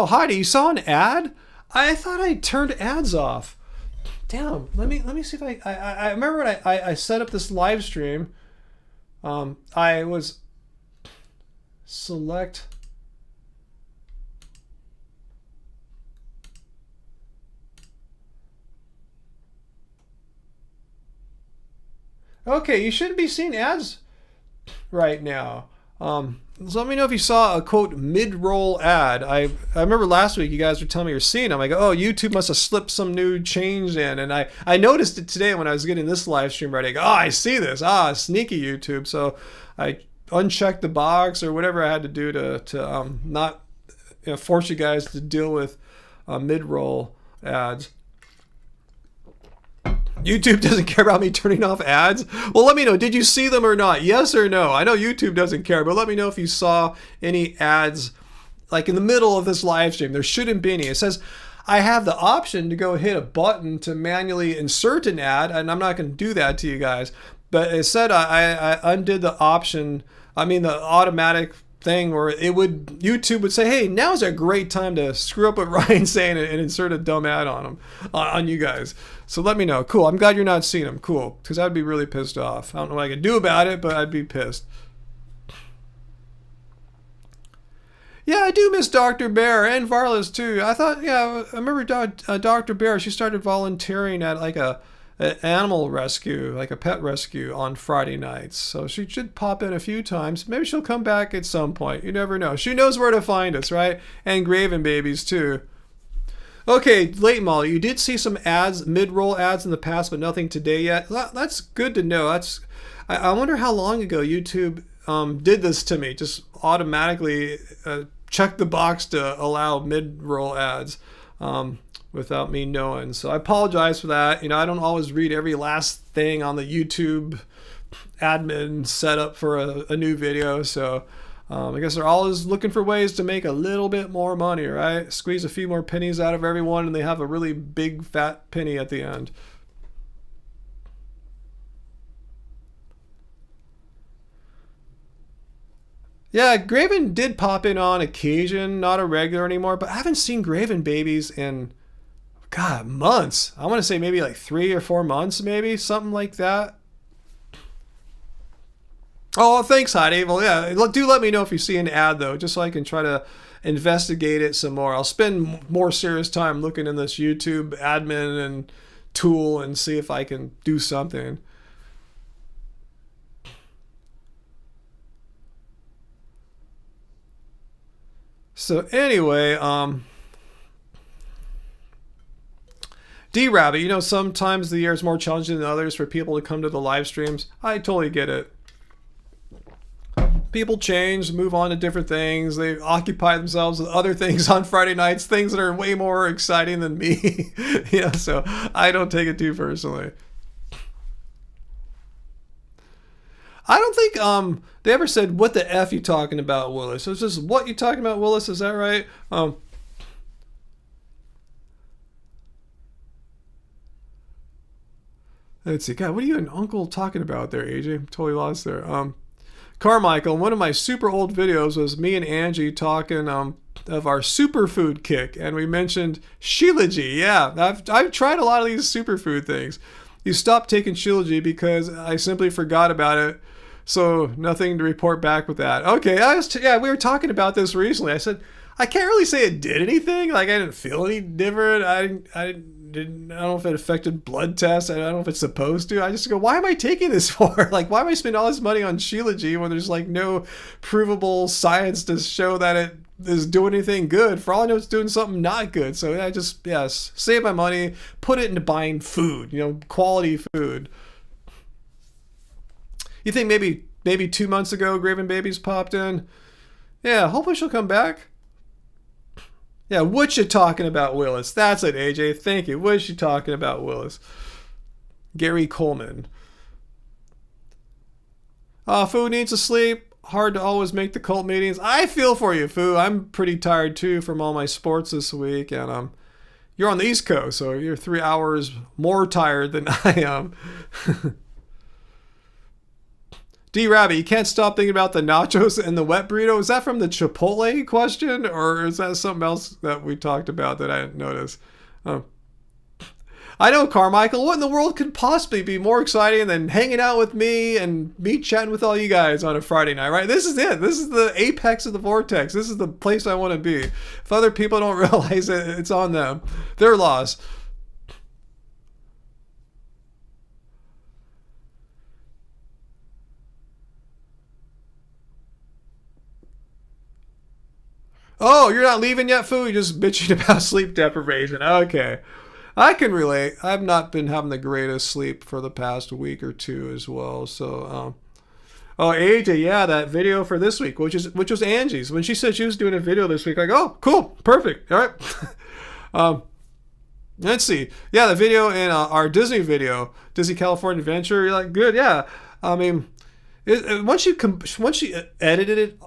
Heidi, you saw an ad? I thought I turned ads off. Damn, let me see if I remember when I set up this live stream. I was select. Okay, you shouldn't be seeing ads right now. So let me know if you saw a quote mid-roll ad. I remember last week you guys were telling me you're seeing them. I go, oh, YouTube must have slipped some new change in, and I noticed it today when I was getting this live stream ready. I go, oh, I see this. Sneaky YouTube. So I unchecked the box or whatever I had to do to not force you guys to deal with mid-roll ads. YouTube doesn't care about me turning off ads? Well, let me know. Did you see them or not? Yes or no? I know YouTube doesn't care, but let me know if you saw any ads like in the middle of this live stream. There shouldn't be any. It says I have the option to go hit a button to manually insert an ad, and I'm not going to do that to you guys. But it said I undid the option, the automatic thing where YouTube would say, hey, now's a great time to screw up what Ryan's saying and insert a dumb ad on you guys. So let me know. Cool. I'm glad you're not seeing them. Cool. Because I'd be really pissed off. I don't know what I could do about it, but I'd be pissed. Yeah, I do miss Dr. Bear and Varlas too. I remember Dr. Bear. She started volunteering at like an animal rescue, like a pet rescue on Friday nights. So she should pop in a few times. Maybe she'll come back at some point. You never know. She knows where to find us, right? And Graven babies too. Okay, late Molly, you did see some ads, mid-roll ads in the past, but nothing today yet. That's good to know. I wonder how long ago YouTube did this to me. Just automatically check the box to allow mid-roll ads without me knowing. So I apologize for that. You know, I don't always read every last thing on the YouTube admin setup for a new video. So I guess they're always looking for ways to make a little bit more money, right? Squeeze a few more pennies out of everyone and they have a really big fat penny at the end. Yeah, Graven did pop in on occasion, not a regular anymore, but I haven't seen Graven babies in, God, months. I want to say maybe like 3 or 4 months, maybe, something like that. Oh, thanks, Heidi. Well, yeah, do let me know if you see an ad, though, just so I can try to investigate it some more. I'll spend more serious time looking in this YouTube admin and tool and see if I can do something. So anyway, D-Rabbit, you know, sometimes the year is more challenging than others for people to come to the live streams. I totally get it. People change, move on to different things. They occupy themselves with other things on Friday nights, things that are way more exciting than me. You know, so I don't take it too personally. I don't think they ever said, what the F you talking about, Willis? So it's just, what you talking about, Willis? Is that right? Let's see. God, what are you and Uncle talking about there, AJ? I'm totally lost there. Carmichael, one of my super old videos was me and Angie talking of our superfood kick, and we mentioned Shilajit. Yeah, I've tried a lot of these superfood things. You stopped taking Shilajit because I simply forgot about it, so nothing to report back with that. Okay, yeah, we were talking about this recently. I said I can't really say it did anything. Like I didn't feel any different. I don't know if it affected blood tests. I don't know if it's supposed to. I just go, why am I taking this for? Like, why am I spending all this money on Shilajit when there's like no provable science to show that it is doing anything good? For all I know, it's doing something not good. So I just, yes, save my money, put it into buying food, you know, quality food. You think maybe 2 months ago, Graven Babies popped in? Yeah, hopefully she'll come back. Yeah, what you talking about, Willis? That's it, AJ. Thank you. What is she talking about, Willis? Gary Coleman. Fu needs to sleep. Hard to always make the cult meetings. I feel for you, Fu. I'm pretty tired too from all my sports this week, and you're on the East Coast, so you're 3 hours more tired than I am. D-Rabbit, you can't stop thinking about the nachos and the wet burrito. Is that from the Chipotle question, or is that something else that we talked about that I didn't notice? I know, Carmichael. What in the world could possibly be more exciting than hanging out with me and me chatting with all you guys on a Friday night, right? This is it. This is the apex of the vortex. This is the place I want to be. If other people don't realize it, it's on them. Their loss. Oh, you're not leaving yet, Fu? You're just bitching about sleep deprivation. Okay. I can relate. I've not been having the greatest sleep for the past week or two as well. So, oh, AJ, yeah, that video for this week, which was Angie's. When she said she was doing a video this week, like, oh, cool, perfect. All right. Let's see. Yeah, the video in our Disney video, Disney California Adventure, you're like, good, yeah. I mean, once you edited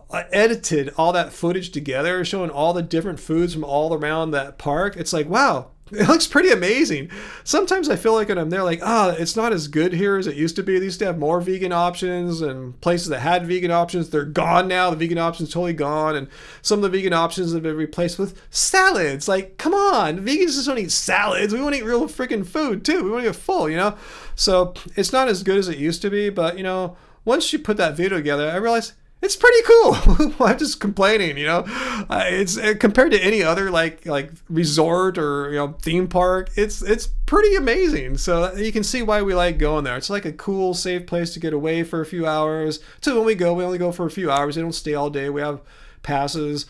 all that footage together, showing all the different foods from all around that park, it's like, wow, it looks pretty amazing. Sometimes I feel like when I'm there, like, it's not as good here as it used to be. They used to have more vegan options, and places that had vegan options, they're gone now. The vegan options totally gone, and some of the vegan options have been replaced with salads. Like, come on, vegans just don't eat salads. We want to eat real freaking food too. We want to get full, you know. So it's not as good as it used to be, but you know, once you put that video together, I realized it's pretty cool. I'm just complaining, you know. It's compared to any other like resort or, you know, theme park, it's pretty amazing. So you can see why we like going there. It's like a cool, safe place to get away for a few hours. So when we go, we only go for a few hours. We don't stay all day. We have passes.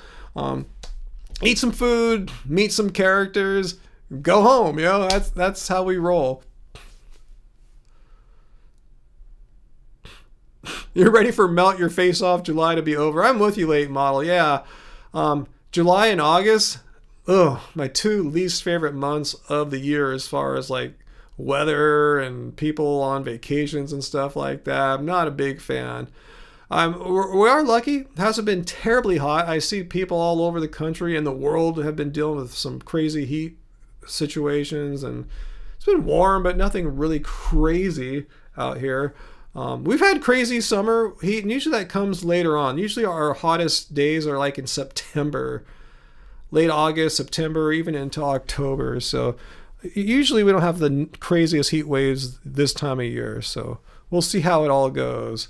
eat some food, meet some characters, go home. You know, that's how we roll. You're ready for Melt Your Face Off July to be over. I'm with you, late model. Yeah. July and August, my two least favorite months of the year as far as like weather and people on vacations and stuff like that. I'm not a big fan. We are lucky. It hasn't been terribly hot. I see people all over the country and the world have been dealing with some crazy heat situations, and it's been warm, but nothing really crazy out here. We've had crazy summer heat, and usually that comes later on. Usually our hottest days are like in September, late August, September, even into October. So usually we don't have the craziest heat waves this time of year. So we'll see how it all goes.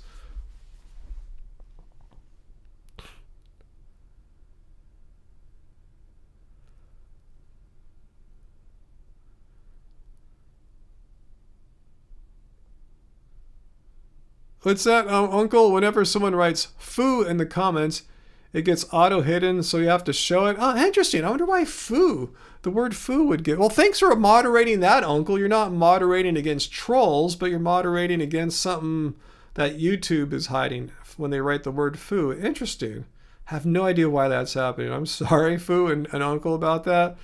What's that, Uncle? Whenever someone writes "foo" in the comments, it gets auto hidden, so you have to show it. Oh, interesting. I wonder why "foo." The word "foo" would get. Well, thanks for moderating that, Uncle. You're not moderating against trolls, but you're moderating against something that YouTube is hiding when they write the word "foo." Interesting. Have no idea why that's happening. I'm sorry, Foo and Uncle, about that.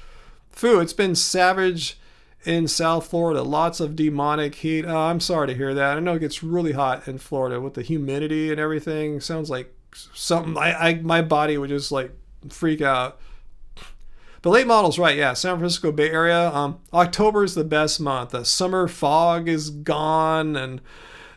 Foo, it's been savage in South Florida, lots of demonic heat. I'm sorry to hear that. I know it gets really hot in Florida with the humidity and everything. Sounds like something my body would just like freak out. But late model's right. Yeah, San Francisco Bay Area. October is the best month. The summer fog is gone, and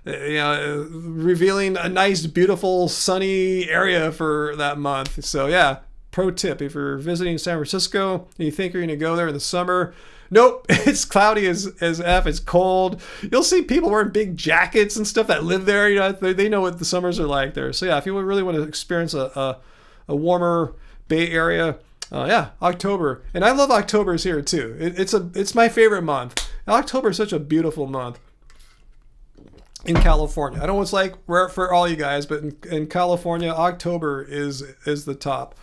revealing a nice, beautiful, sunny area for that month. So yeah, pro tip: if you're visiting San Francisco and you think you're going to go there in the summer, nope, it's cloudy as F. It's cold. You'll see people wearing big jackets and stuff that live there. You know, they know what the summers are like there. So yeah, if you really want to experience a warmer Bay Area, yeah, October. And I love October's here too. It's my favorite month. October is such a beautiful month in California. I don't know what it's like for all you guys, but in California, October is the top.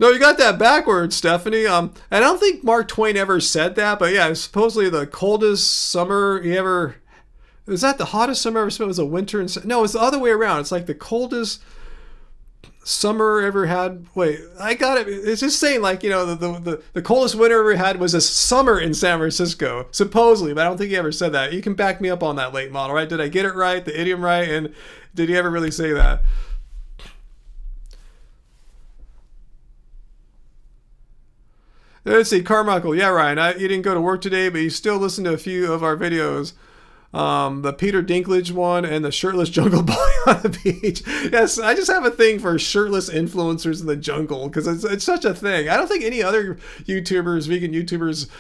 No, you got that backwards, Stephanie. And I don't think Mark Twain ever said that, but yeah, supposedly the coldest summer he ever... Was that the hottest summer ever spent was a winter? No, it's the other way around. It's like the coldest summer ever had... Wait, I got it. It's just saying, like, you know, the coldest winter ever had was a summer in San Francisco, supposedly, but I don't think he ever said that. You can back me up on that, late model, right? Did I get it right, the idiom right, and did he ever really say that? Let's see, Carmichael. Yeah, Ryan, you didn't go to work today, but you still listened to a few of our videos. The Peter Dinklage one and the shirtless jungle boy on the beach. Yes, I just have a thing for shirtless influencers in the jungle because it's such a thing. I don't think any other YouTubers, vegan YouTubers,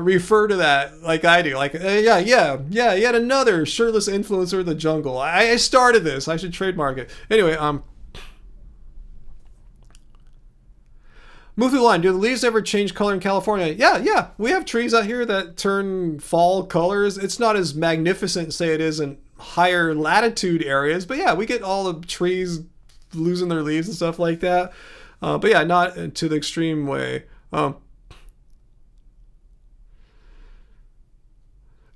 refer to that like I do. Like, yet another shirtless influencer in the jungle. I started this. I should trademark it. Anyway, move through the line. Do the leaves ever change color in California? Yeah. We have trees out here that turn fall colors. It's not as magnificent, say, it is in higher latitude areas. But yeah, we get all the trees losing their leaves and stuff like that. But yeah, not to the extreme way. Late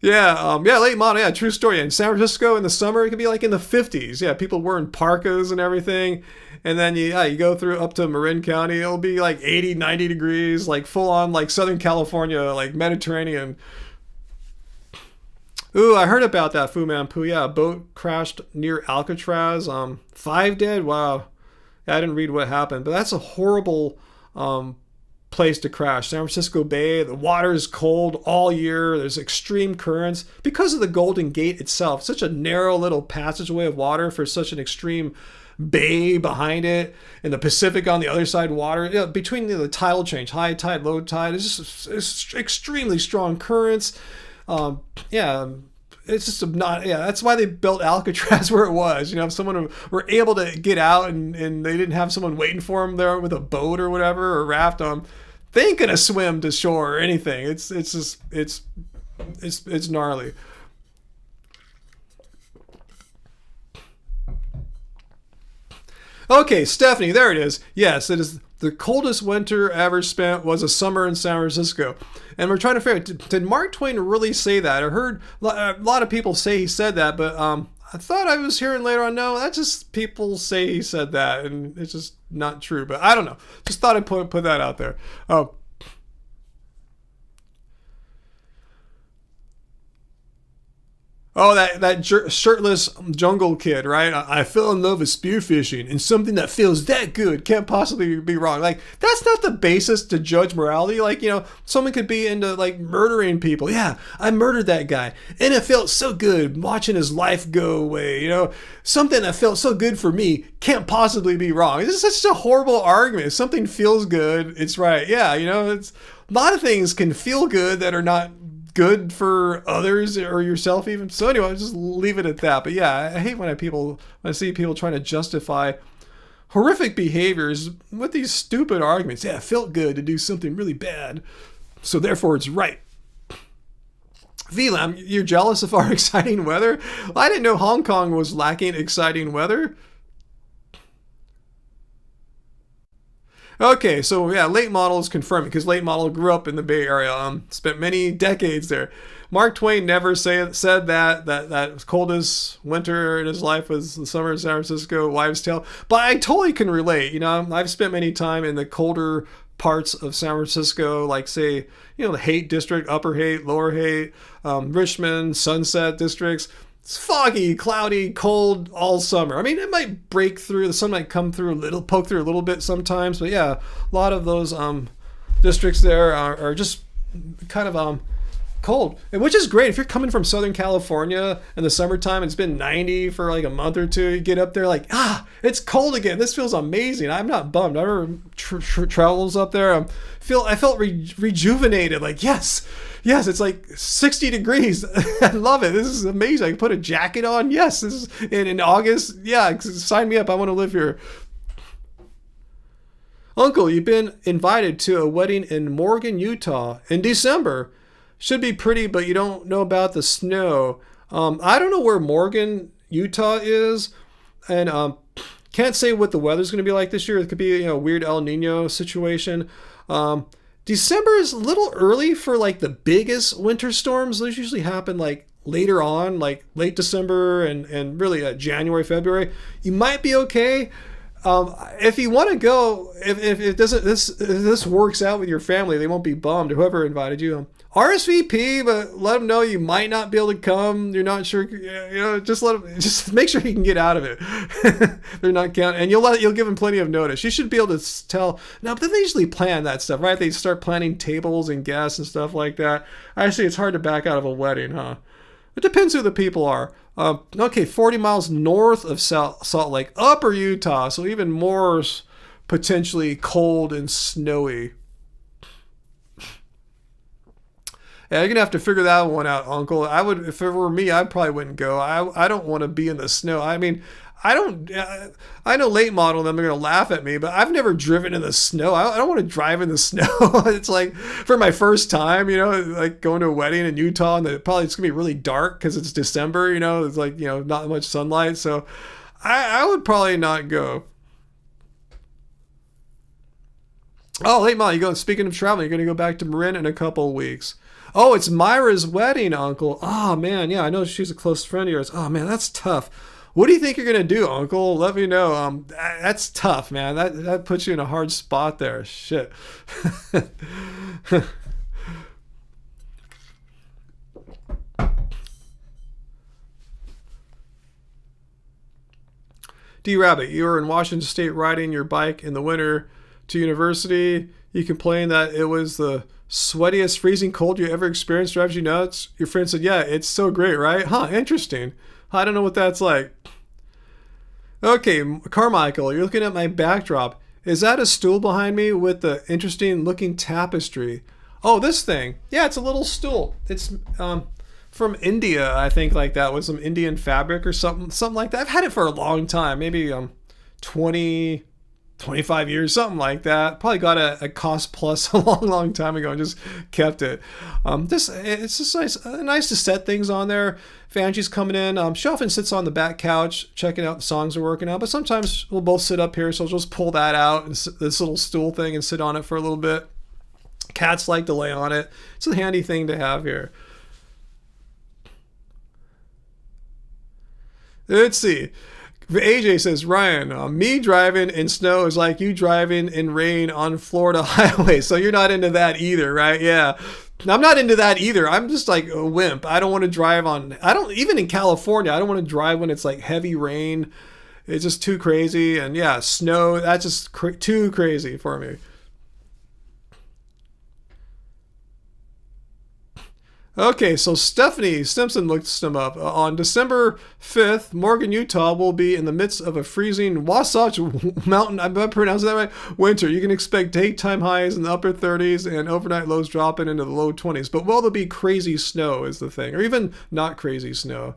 model. Yeah, true story. In San Francisco in the summer, it could be like in the 50s. Yeah, people wearing parkas and everything. And then you go through up to Marin County, it'll be like 80, 90 degrees, like full on like Southern California, like Mediterranean. Ooh, I heard about that, Fu Man Poo. Yeah, a boat crashed near Alcatraz. 5 dead. Wow. Yeah, I didn't read what happened, but that's a horrible place to crash. San Francisco Bay, the water is cold all year. There's extreme currents because of the Golden Gate itself. Such a narrow little passageway of water for such an extreme bay behind it, and the Pacific on the other side water. You know, between the tidal change, high tide, low tide, it's extremely strong currents. It's just not. Yeah, that's why they built Alcatraz where it was. You know, if someone were able to get out and they didn't have someone waiting for them there with a boat or whatever or raft, they ain't gonna swim to shore or anything. It's gnarly. Okay, Stephanie, there it is. Yes, it is. The coldest winter ever spent was a summer in San Francisco. And we're trying to figure out, did Mark Twain really say that? I heard a lot of people say he said that, but I thought I was hearing later on, no, that's just people say he said that, and it's just not true. But I don't know. Just thought I'd put that out there. Oh, that shirtless jungle kid, right? I fell in love with spearfishing, and something that feels that good can't possibly be wrong. Like, that's not the basis to judge morality. Like, someone could be into, like, murdering people. Yeah, I murdered that guy, and it felt so good watching his life go away. Something that felt so good for me can't possibly be wrong. This is such a horrible argument. If something feels good, it's right. Yeah, it's a lot of things can feel good that are not good for others or yourself even. So anyway, I'll just leave it at that. But yeah, I hate when I see people trying to justify horrific behaviors with these stupid arguments. Yeah, it felt good to do something really bad, so therefore it's right. VLAM, you're jealous of our exciting weather? Well, I didn't know Hong Kong was lacking exciting weather. Okay, so yeah, late model is confirming because late model grew up in the Bay Area, spent many decades there. Mark Twain never said that coldest winter in his life was the summer in San Francisco, wives' tale. But I totally can relate. I've spent many time in the colder parts of San Francisco, like say, the Haight district, Upper Haight, Lower Haight, Richmond, Sunset districts. It's foggy, cloudy, cold all summer. I mean, it might break through. The sun might come through poke through a little bit sometimes. But yeah, a lot of those districts there are just kind of cold, and which is great if you're coming from Southern California in the summertime. It's been 90 for like a month or two. You get up there like, it's cold again. This feels amazing. I'm not bummed. I remember travels up there. I felt rejuvenated. Like yes, it's like 60 degrees. I love it. This is amazing. I can put a jacket on. Yes, this is in August. Yeah, sign me up. I want to live here. Uncle, you've been invited to a wedding in Morgan, Utah in December. Should be pretty, but you don't know about the snow. I don't know where Morgan, Utah is, and can't say what the weather's going to be like this year. It could be a weird El Nino situation. December is a little early for like the biggest winter storms. Those usually happen like later on, like late December and really January, February. You might be okay. If you want to go, if this works out with your family, they won't be bummed. Whoever invited you, RSVP, but let them know you might not be able to come. You're not sure, just make sure you can get out of it. They're not counting, and you'll give them plenty of notice. You should be able to tell. Now, but they usually plan that stuff, right? They start planning tables and guests and stuff like that. Actually, it's hard to back out of a wedding, huh? It depends who the people are. Okay, 40 miles north of Salt Lake, Upper Utah, so even more potentially cold and snowy. Yeah, you're gonna have to figure that one out, Uncle. I would, if it were me, I probably wouldn't go. I don't want to be in the snow. I mean, I know late model them are gonna laugh at me, but I've never driven in the snow. I don't want to drive in the snow. It's like for my first time, like going to a wedding in Utah, and it's gonna be really dark because it's December. It's like not much sunlight, so I would probably not go. Oh, late model, you going? Speaking of traveling, you're gonna go back to Marin in a couple of weeks. Oh, it's Myra's wedding, Uncle. Oh, man, yeah, I know she's a close friend of yours. Oh, man, that's tough. What do you think you're going to do, Uncle? Let me know. That's tough, man. That puts you in a hard spot there. Shit. D-Rabbit, you were in Washington State riding your bike in the winter to university. You complained that it was the sweatiest freezing cold you ever experienced, drives you nuts. Your friend said, yeah, it's so great, right? Huh, interesting. I don't know what that's like. Okay, Carmichael, you're looking at my backdrop. Is that a stool behind me with the interesting looking tapestry? Oh, this thing. Yeah, it's a little stool. It's from India, I think, like that, with some Indian fabric or something like that. I've had it for a long time, maybe 20 25 years, something like that. Probably got a cost plus a long time ago and just kept it. It's just nice to set things on there. If Angie's coming in, she often sits on the back couch checking out the songs we're working out, but sometimes we'll both sit up here, so I'll just pull that out, and this little stool thing, and sit on it for a little bit. Cats like to lay on it. It's a handy thing to have here. Let's see. AJ says, Ryan, me driving in snow is like you driving in rain on Florida highways. So you're not into that either, right? Yeah. I'm not into that either. I'm just like a wimp. I don't want to drive even in California, I don't want to drive when it's like heavy rain. It's just too crazy. And yeah, snow, that's just too crazy for me. Okay, so Stephanie Simpson looked them up. On December 5th, Morgan, Utah will be in the midst of a freezing Wasatch Mountain, I'm pronouncing that right, winter. You can expect daytime highs in the upper 30s and overnight lows dropping into the low 20s. But will there be crazy snow is the thing, or even not crazy snow?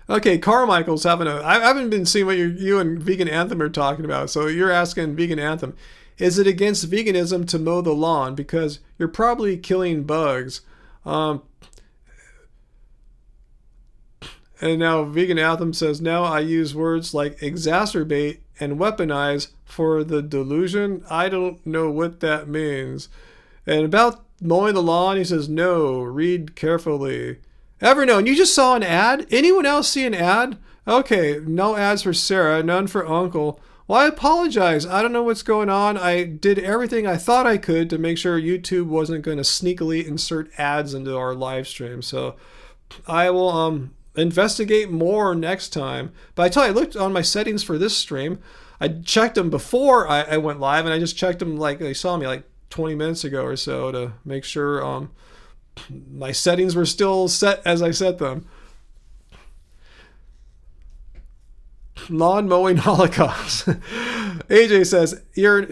Okay, Carmichael's having I haven't been seeing what you and Vegan Anthem are talking about. So you're asking Vegan Anthem, is it against veganism to mow the lawn? Because you're probably killing bugs. And now Vegan Anthem says, now I use words like exacerbate and weaponize for the delusion. I don't know what that means. And about mowing the lawn, he says, no, read carefully. Everknown, you just saw an ad? Anyone else see an ad? Okay, no ads for Sarah, none for Uncle. Well, I apologize. I don't know what's going on. I did everything I thought I could to make sure YouTube wasn't going to sneakily insert ads into our live stream. So I will investigate more next time. But I tell you, I looked on my settings for this stream. I checked them before I went live, and I just checked them like they saw me like 20 minutes ago or so to make sure my settings were still set as I set them. Lawn mowing holocaust. AJ says,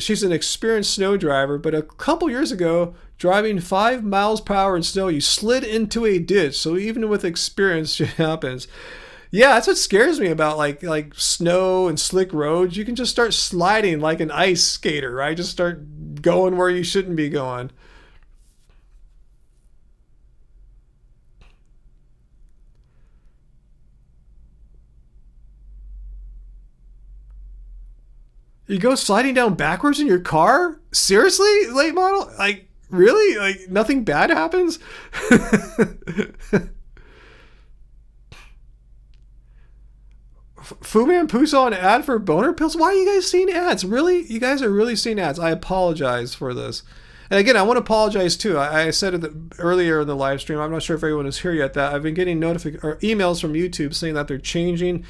she's an experienced snow driver, but a couple years ago, driving 5 miles per hour in snow, you slid into a ditch. So even with experience, shit happens. Yeah, that's what scares me about like snow and slick roads. You can just start sliding like an ice skater, right? Just start going where you shouldn't be going. You go sliding down backwards in your car? Seriously, late model? Like, really? Like, nothing bad happens? Fu Manpu saw an ad for boner pills? Why are you guys seeing ads? Really? You guys are really seeing ads. I apologize for this. And again, I want to apologize too. I said it earlier in the live stream. I'm not sure if everyone is here yet. That I've been getting emails from YouTube saying that they're changing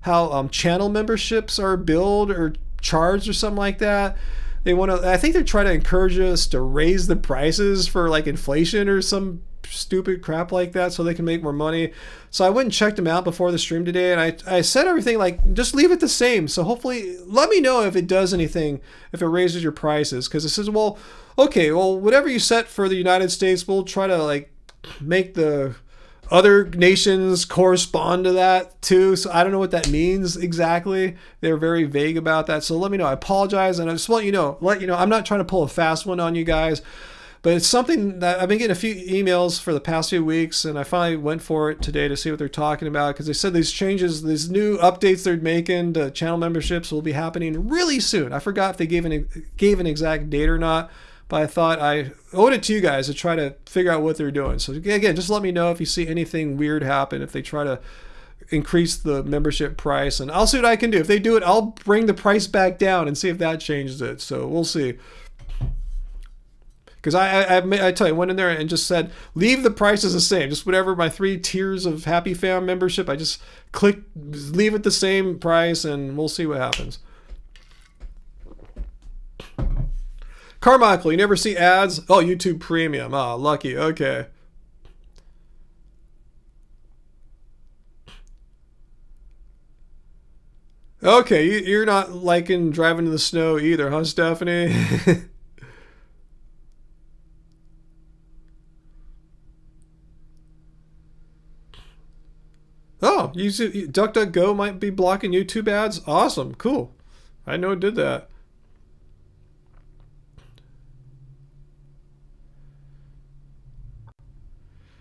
how channel memberships are billed or charged or something like that. They want to. I think they're trying to encourage us to raise the prices for like inflation or some stupid crap like that, so they can make more money. So I went and checked them out before the stream today, and I said everything like just leave it the same. So hopefully, let me know if it does anything, if it raises your prices, because it says, well, okay, well, whatever you set for the United States, we'll try to like make the other nations correspond to that too. So I don't know what that means exactly. They're very vague about that. So let me know. I apologize. And I just let you know, I'm not trying to pull a fast one on you guys, but it's something that I've been getting a few emails for the past few weeks, and I finally went for it today to see what they're talking about, because they said these changes, these new updates they're making to channel memberships will be happening really soon. I forgot if they gave an exact date or not, but I thought I owed it to you guys to try to figure out what they're doing. So again, just let me know if you see anything weird happen, if they try to increase the membership price, and I'll see what I can do. If they do it, I'll bring the price back down and see if that changes it. So we'll see. Because I tell you, went in there and just said, leave the prices the same. Just whatever my 3 tiers of Happy Fam membership, I just click, leave it the same price, and we'll see what happens. Carmichael, you never see ads? Oh, YouTube Premium. Oh, lucky. Okay. Okay, you're not liking driving in the snow either, huh, Stephanie? Wow, DuckDuckGo might be blocking YouTube ads? Awesome, cool. I know it did that.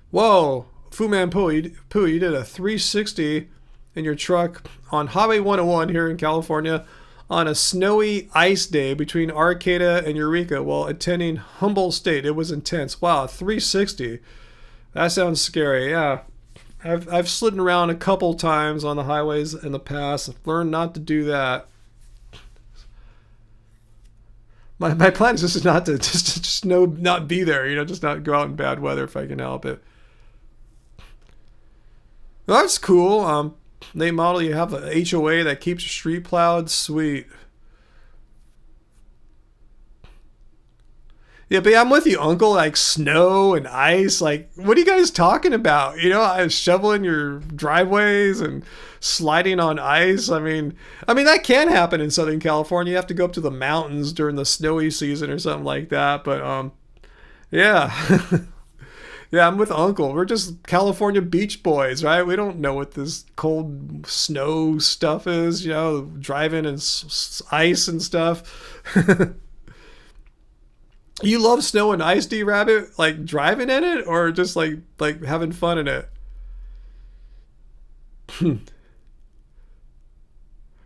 Whoa, Fu Man Poo, you did a 360 in your truck on Highway 101 here in California on a snowy ice day between Arcata and Eureka while attending Humboldt State. It was intense. Wow, 360. That sounds scary. Yeah, I've slidden around a couple times on the highways in the past. I've learned not to do that. My plan is just not to not be there. Just not go out in bad weather if I can help it. Well, that's cool. Late model, you have the HOA that keeps your street plowed. Sweet. Yeah, but I'm with you, Uncle. Like snow and ice. Like, what are you guys talking about? I was shoveling your driveways and sliding on ice. I mean that can happen in Southern California. You have to go up to the mountains during the snowy season or something like that. But yeah. Yeah, I'm with Uncle. We're just California beach boys, right? We don't know what this cold snow stuff is, driving in ice and stuff. You love snow and ice, D-Rabbit? Like driving in it or just like having fun in it?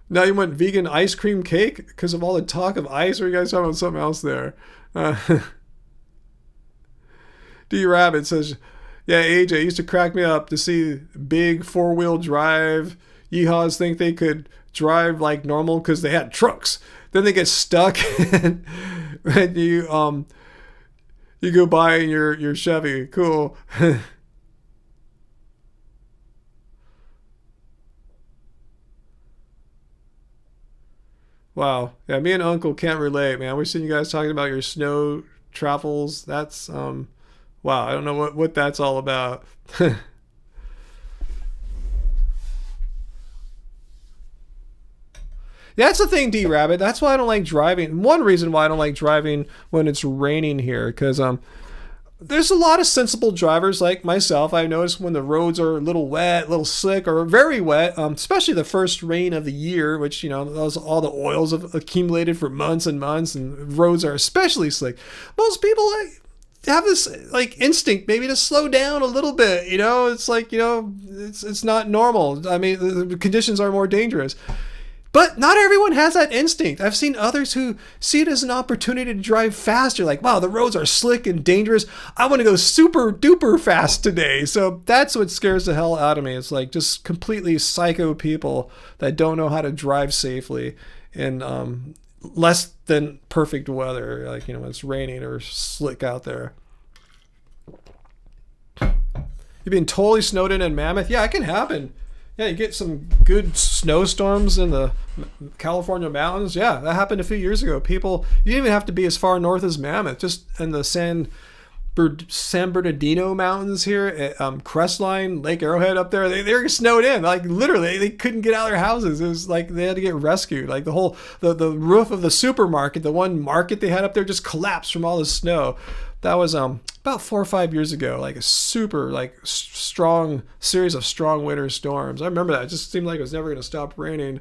Now you want vegan ice cream cake because of all the talk of ice, or are you guys talking about something else there? D-Rabbit says, yeah, AJ used to crack me up to see big four-wheel drive yeehaws think they could drive like normal because they had trucks. Then they get stuck and you go by in your Chevy. Cool. Wow. Yeah, me and Uncle can't relate, man. We're seeing you guys talking about your snow travels. That's wow, I don't know what that's all about. Yeah, that's the thing, D-Rabbit. That's why I don't like driving. One reason why I don't like driving when it's raining here, because there's a lot of sensible drivers like myself. I notice when the roads are a little wet, a little slick, or very wet, especially the first rain of the year, which, those all the oils have accumulated for months and months, and roads are especially slick. Most people have this instinct maybe to slow down a little bit. It's like, it's not normal. I mean, the conditions are more dangerous. But not everyone has that instinct. I've seen others who see it as an opportunity to drive faster. Like, wow, the roads are slick and dangerous. I want to go super duper fast today. So that's what scares the hell out of me. It's like just completely psycho people that don't know how to drive safely in less than perfect weather. Like, when it's raining or slick out there. You've been totally snowed in Mammoth? Yeah, it can happen. Yeah, you get some good snowstorms in the California mountains. Yeah, that happened a few years ago. You didn't even have to be as far north as Mammoth. Just in the San Bernardino Mountains here at Crestline, Lake Arrowhead up there, they were snowed in. Like literally, they couldn't get out of their houses. It was like they had to get rescued. Like the roof of the supermarket, the one market they had up there, just collapsed from all the snow. That was about 4 or 5 years ago. Like a super strong series of strong winter storms. I remember that. It just seemed like it was never going to stop raining.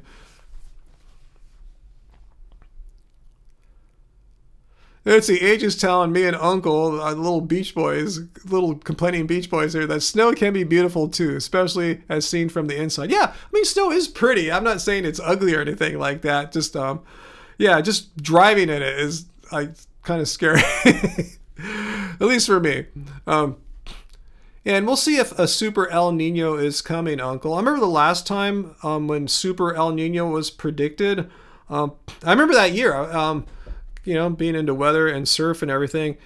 It's the ages telling me and Uncle, little beach boys, little complaining beach boys here, that snow can be beautiful too, especially as seen from the inside. Yeah, I mean, snow is pretty. I'm not saying it's ugly or anything like that. Just, just driving in it is kind of scary. At least for me. And we'll see if a super El Nino is coming, Uncle. I remember the last time when super El Nino was predicted. I remember that year, being into weather and surf and everything.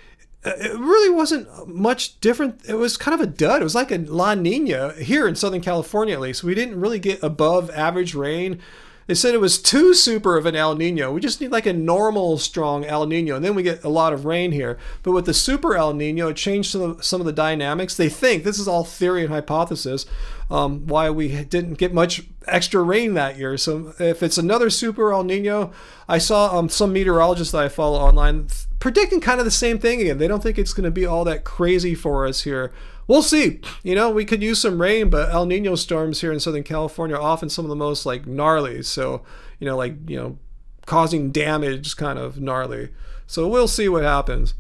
It really wasn't much different. It was kind of a dud. It was like a La Nina here in Southern California, at least. We didn't really get above average rain. They said it was too super of an El Nino. We just need like a normal strong El Nino, and then we get a lot of rain here. But with the super El Nino, it changed some of the dynamics. They think, this is all theory and hypothesis, why we didn't get much extra rain that year. So if it's another super El Nino, I saw some meteorologists that I follow online predicting kind of the same thing again. They don't think it's going to be all that crazy for us here We'll see. You know, we could use some rain, but El Nino storms here in Southern California are often some of the most like gnarly. So, you know, like, you know, causing damage kind of gnarly. So we'll see what happens.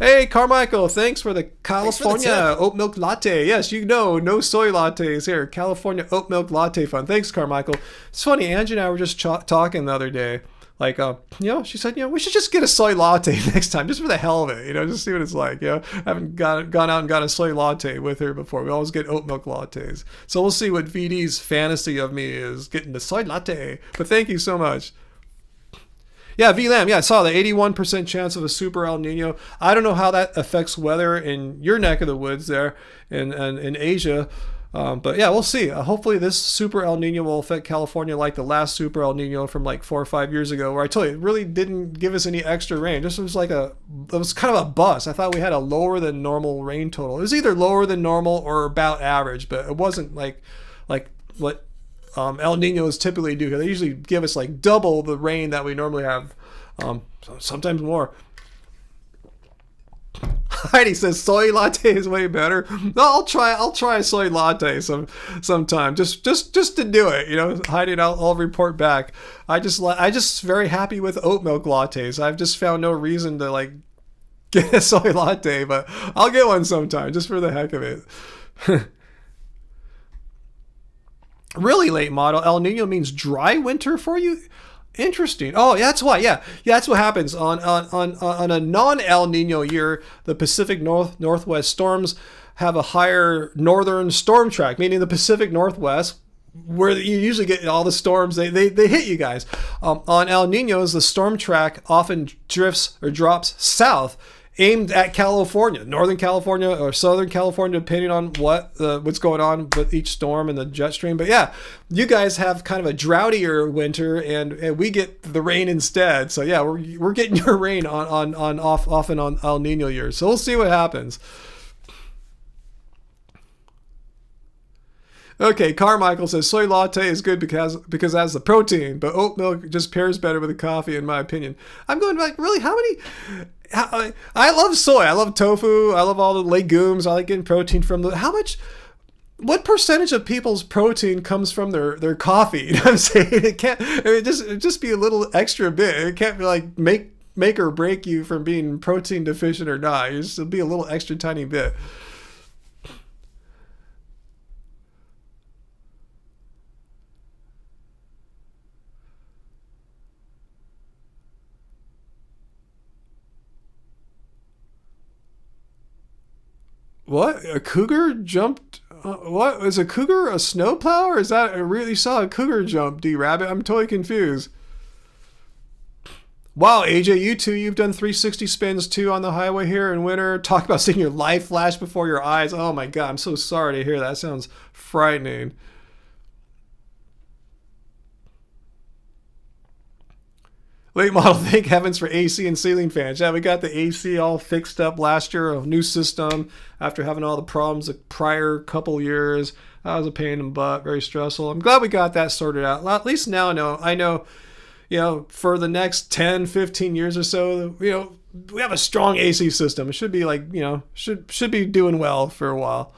Hey, Carmichael, thanks for the California oat milk latte. Yes, you know, no soy lattes here. California oat milk latte fun. Thanks, Carmichael. It's funny, Angie and I were just talking the other day. Like, you know, she said, you know, we should just get a soy latte next time, just for the hell of it, you know, just see what it's like. You know, I haven't gone out and got a soy latte with her before. We always get oat milk lattes. So we'll see what VD's fantasy of me is, getting the soy latte. But thank you so much. Yeah, VLAM. Yeah, I saw the 81% chance of a super El Nino. I don't know how that affects weather in your neck of the woods there in Asia. But yeah, we'll see. Hopefully this super El Nino will affect California like the last super El Nino from like 4 or 5 years ago, where I told you it really didn't give us any extra rain. This was like it was kind of a bust. I thought we had a lower than normal rain total. It was either lower than normal or about average, but it wasn't like what El Ninos typically do. They usually give us like double the rain that we normally have, sometimes more. Heidi says soy latte is way better. No, I'll try a soy latte sometime just to do it. You know, Heidi, and I'll report back. I just very happy with oat milk lattes. I've just found no reason to like get a soy latte, but I'll get one sometime just for the heck of it. Really, late model. El Nino means dry winter for you? Interesting. Oh, that's why. Yeah, that's what happens on a non-El Nino year. The Pacific Northwest storms have a higher northern storm track, meaning the Pacific Northwest, where you usually get all the storms, they hit you guys. On El Ninos, the storm track often drifts or drops south, aimed at California, Northern California or Southern California, depending on what's going on with each storm and the jet stream. But yeah, you guys have kind of a droughtier winter, and we get the rain instead. So yeah, we're getting your rain often on El Nino years. So we'll see what happens. Okay, Carmichael says soy latte is good because it has the protein, but oat milk just pairs better with the coffee, in my opinion. I'm going like, really? I love soy. I love tofu. I love all the legumes. I like getting protein from what percentage of people's protein comes from their coffee? You know what I'm saying? It can't. Just be a little extra bit. It can't be like make or break you from being protein deficient or not. It just be a little extra tiny bit. What? A cougar jumped? What? Is a cougar a snowplow, or is that I really saw a cougar jump, D-Rabbit? I'm totally confused. Wow, AJ, you've done 360 spins too on the highway here in winter. Talk about seeing your life flash before your eyes. Oh my God, I'm so sorry to hear that. That sounds frightening. Late model, thank heavens for AC and ceiling fans. Yeah, we got the AC all fixed up last year, a new system after having all the problems the prior couple years. That was a pain in the butt, very stressful. I'm glad we got that sorted out. At least now I know, you know, for the next 10, 15 years or so, you know, we have a strong AC system. It should be like, you know, should be doing well for a while.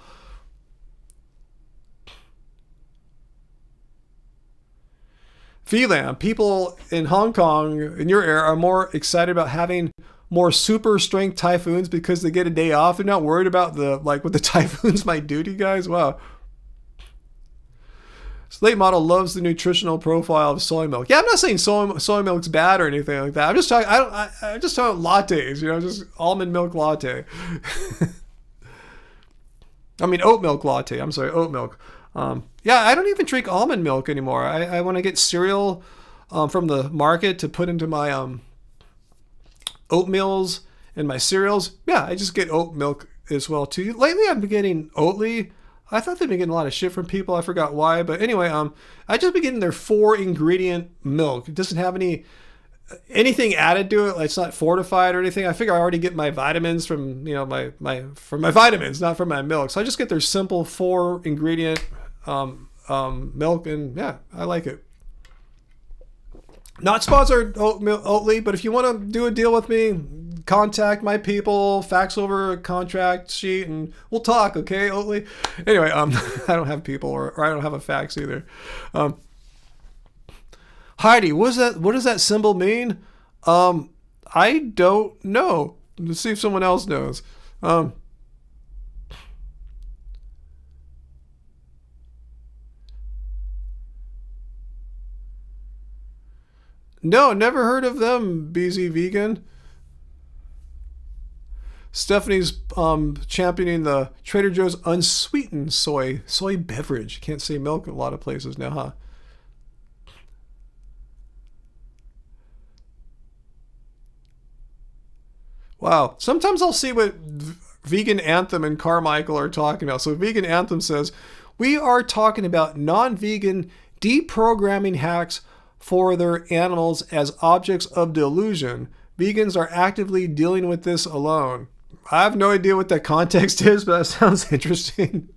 VLAM, people in Hong Kong in your area are more excited about having more super strength typhoons because they get a day off. They're not worried about what the typhoons might do to you guys. Wow. Late model loves the nutritional profile of soy milk. Yeah, I'm not saying soy milk's bad or anything like that. I'm just talking. I'm just talking lattes. You know, just almond milk latte. I mean oat milk latte. I'm sorry, oat milk. Yeah, I don't even drink almond milk anymore. I when I get cereal from the market to put into my oatmeals and my cereals, yeah, I just get oat milk as well too. Lately, I've been getting Oatly. I thought they'd been getting a lot of shit from people. I forgot why, but anyway, I just been getting their 4-ingredient milk. It doesn't have anything added to it. Like, it's not fortified or anything. I figure I already get my vitamins from my vitamins, not from my milk. So I just get their simple 4-ingredient milk, and yeah, I like it. Not sponsored Oatly, but if you want to do a deal with me, contact my people, fax over a contract sheet, and we'll talk, okay, Oatly? Anyway, I don't have people, or I don't have a fax either. Heidi, what does that symbol mean? I don't know. Let's see if someone else knows. No, never heard of them, BZ Vegan. Stephanie's championing the Trader Joe's unsweetened soy beverage. Can't say milk in a lot of places now, huh? Wow. Sometimes I'll see what Vegan Anthem and Carmichael are talking about. So Vegan Anthem says, we are talking about non-vegan deprogramming hacks for their animals as objects of delusion. Vegans are actively dealing with this alone. I have no idea what that context is, but that sounds interesting.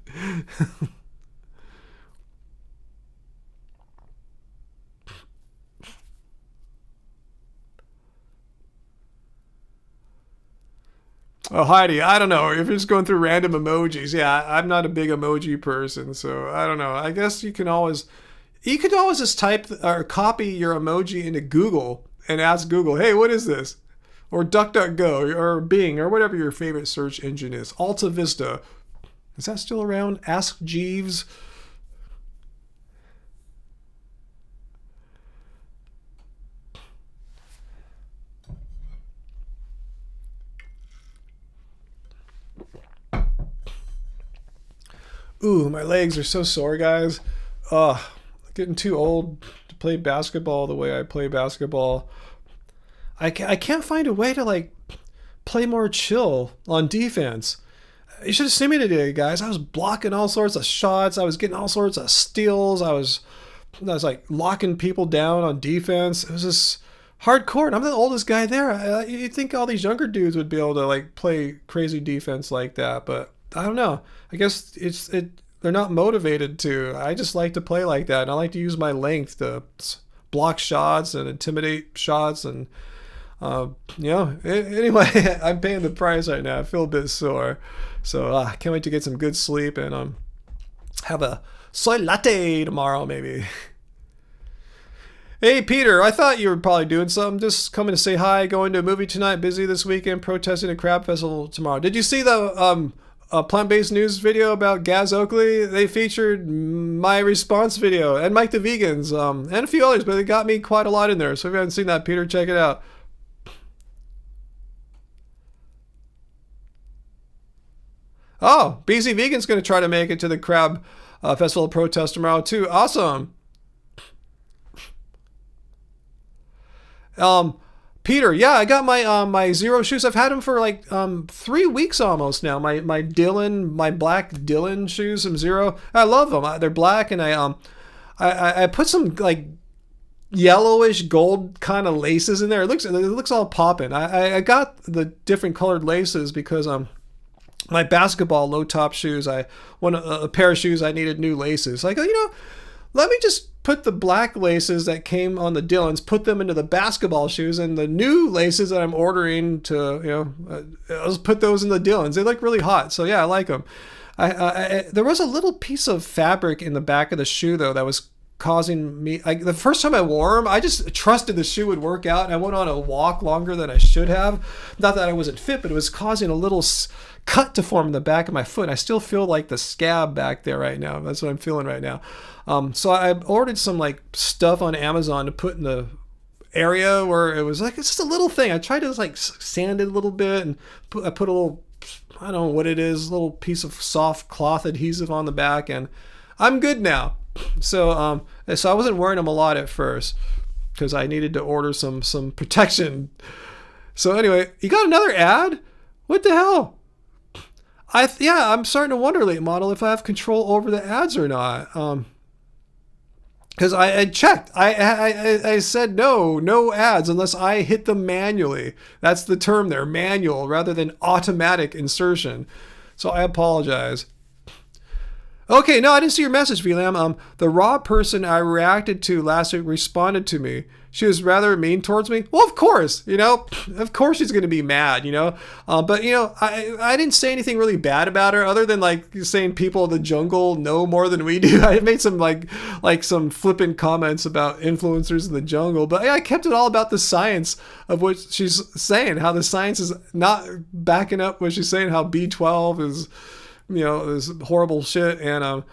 Oh, Heidi, I don't know. If you're just going through random emojis, yeah, I'm not a big emoji person, so I don't know. I guess you could always just type or copy your emoji into Google and ask Google, hey, what is this? Or DuckDuckGo or Bing or whatever your favorite search engine is. Alta Vista. Is that still around? Ask Jeeves. Ooh, my legs are so sore, guys. Getting too old to play basketball the way I play basketball. I can't find a way to like play more chill on defense. You should have seen me today, guys. I was blocking all sorts of shots. I was getting all sorts of steals. I was like locking people down on defense. It was just hardcore. And I'm the oldest guy there. You'd think all these younger dudes would be able to like play crazy defense like that, but I don't know. I guess they're not motivated to. I just like to play like that, and I like to use my length to block shots and intimidate shots, and anyway, I'm paying the price right now. I feel a bit sore, so I can't wait to get some good sleep and have a soy latte tomorrow, maybe. Hey, Peter, I thought you were probably doing something. Just coming to say hi. Going to a movie tonight. Busy this weekend. Protesting a crab festival tomorrow. Did you see the plant-based news video about Gaz Oakley? They featured my response video and Mike the Vegans and a few others, but it got me quite a lot in there. So if you haven't seen that, Peter, check it out. Oh, BZ Vegan's going to try to make it to the crab festival protest tomorrow too. Awesome. Peter, yeah, I got my Zero shoes. I've had them for like 3 weeks almost now. My black Dylan shoes from Zero. I love them. They're black, and I put some like yellowish gold kind of laces in there. It looks all popping. I got the different colored laces because my basketball low top shoes. I want a pair of shoes. I needed new laces. Like, let me just put the black laces that came on the Dylans, put them into the basketball shoes, and the new laces that I'm ordering to, I'll just put those in the Dylans. They look really hot. So yeah, I like them. There was a little piece of fabric in the back of the shoe though that was causing me, the first time I wore them, I just trusted the shoe would work out, and I went on a walk longer than I should have. Not that I wasn't fit, but it was causing a little cut to form in the back of my foot. I still feel like the scab back there right now. That's what I'm feeling right now. So I ordered some like stuff on Amazon to put in the area where it was like, it's just a little thing. I tried to like sand it a little bit, and I put a little, I don't know what it is, a little piece of soft cloth adhesive on the back, and I'm good now. So I wasn't wearing them a lot at first because I needed to order some protection. So anyway, you got another ad? What the hell? I'm starting to wonder, late model, if I have control over the ads or not. Because I checked. I said no ads unless I hit them manually. That's the term there, manual, rather than automatic insertion. So I apologize. Okay, no, I didn't see your message, VLAM. The raw person I reacted to last week responded to me. She was rather mean towards me. Well, of course, of course she's going to be mad, But, I didn't say anything really bad about her other than like saying people in the jungle know more than we do. I made some like some flippant comments about influencers in the jungle, but I kept it all about the science of what she's saying, how the science is not backing up what she's saying, how B12 is, this horrible shit, and I'm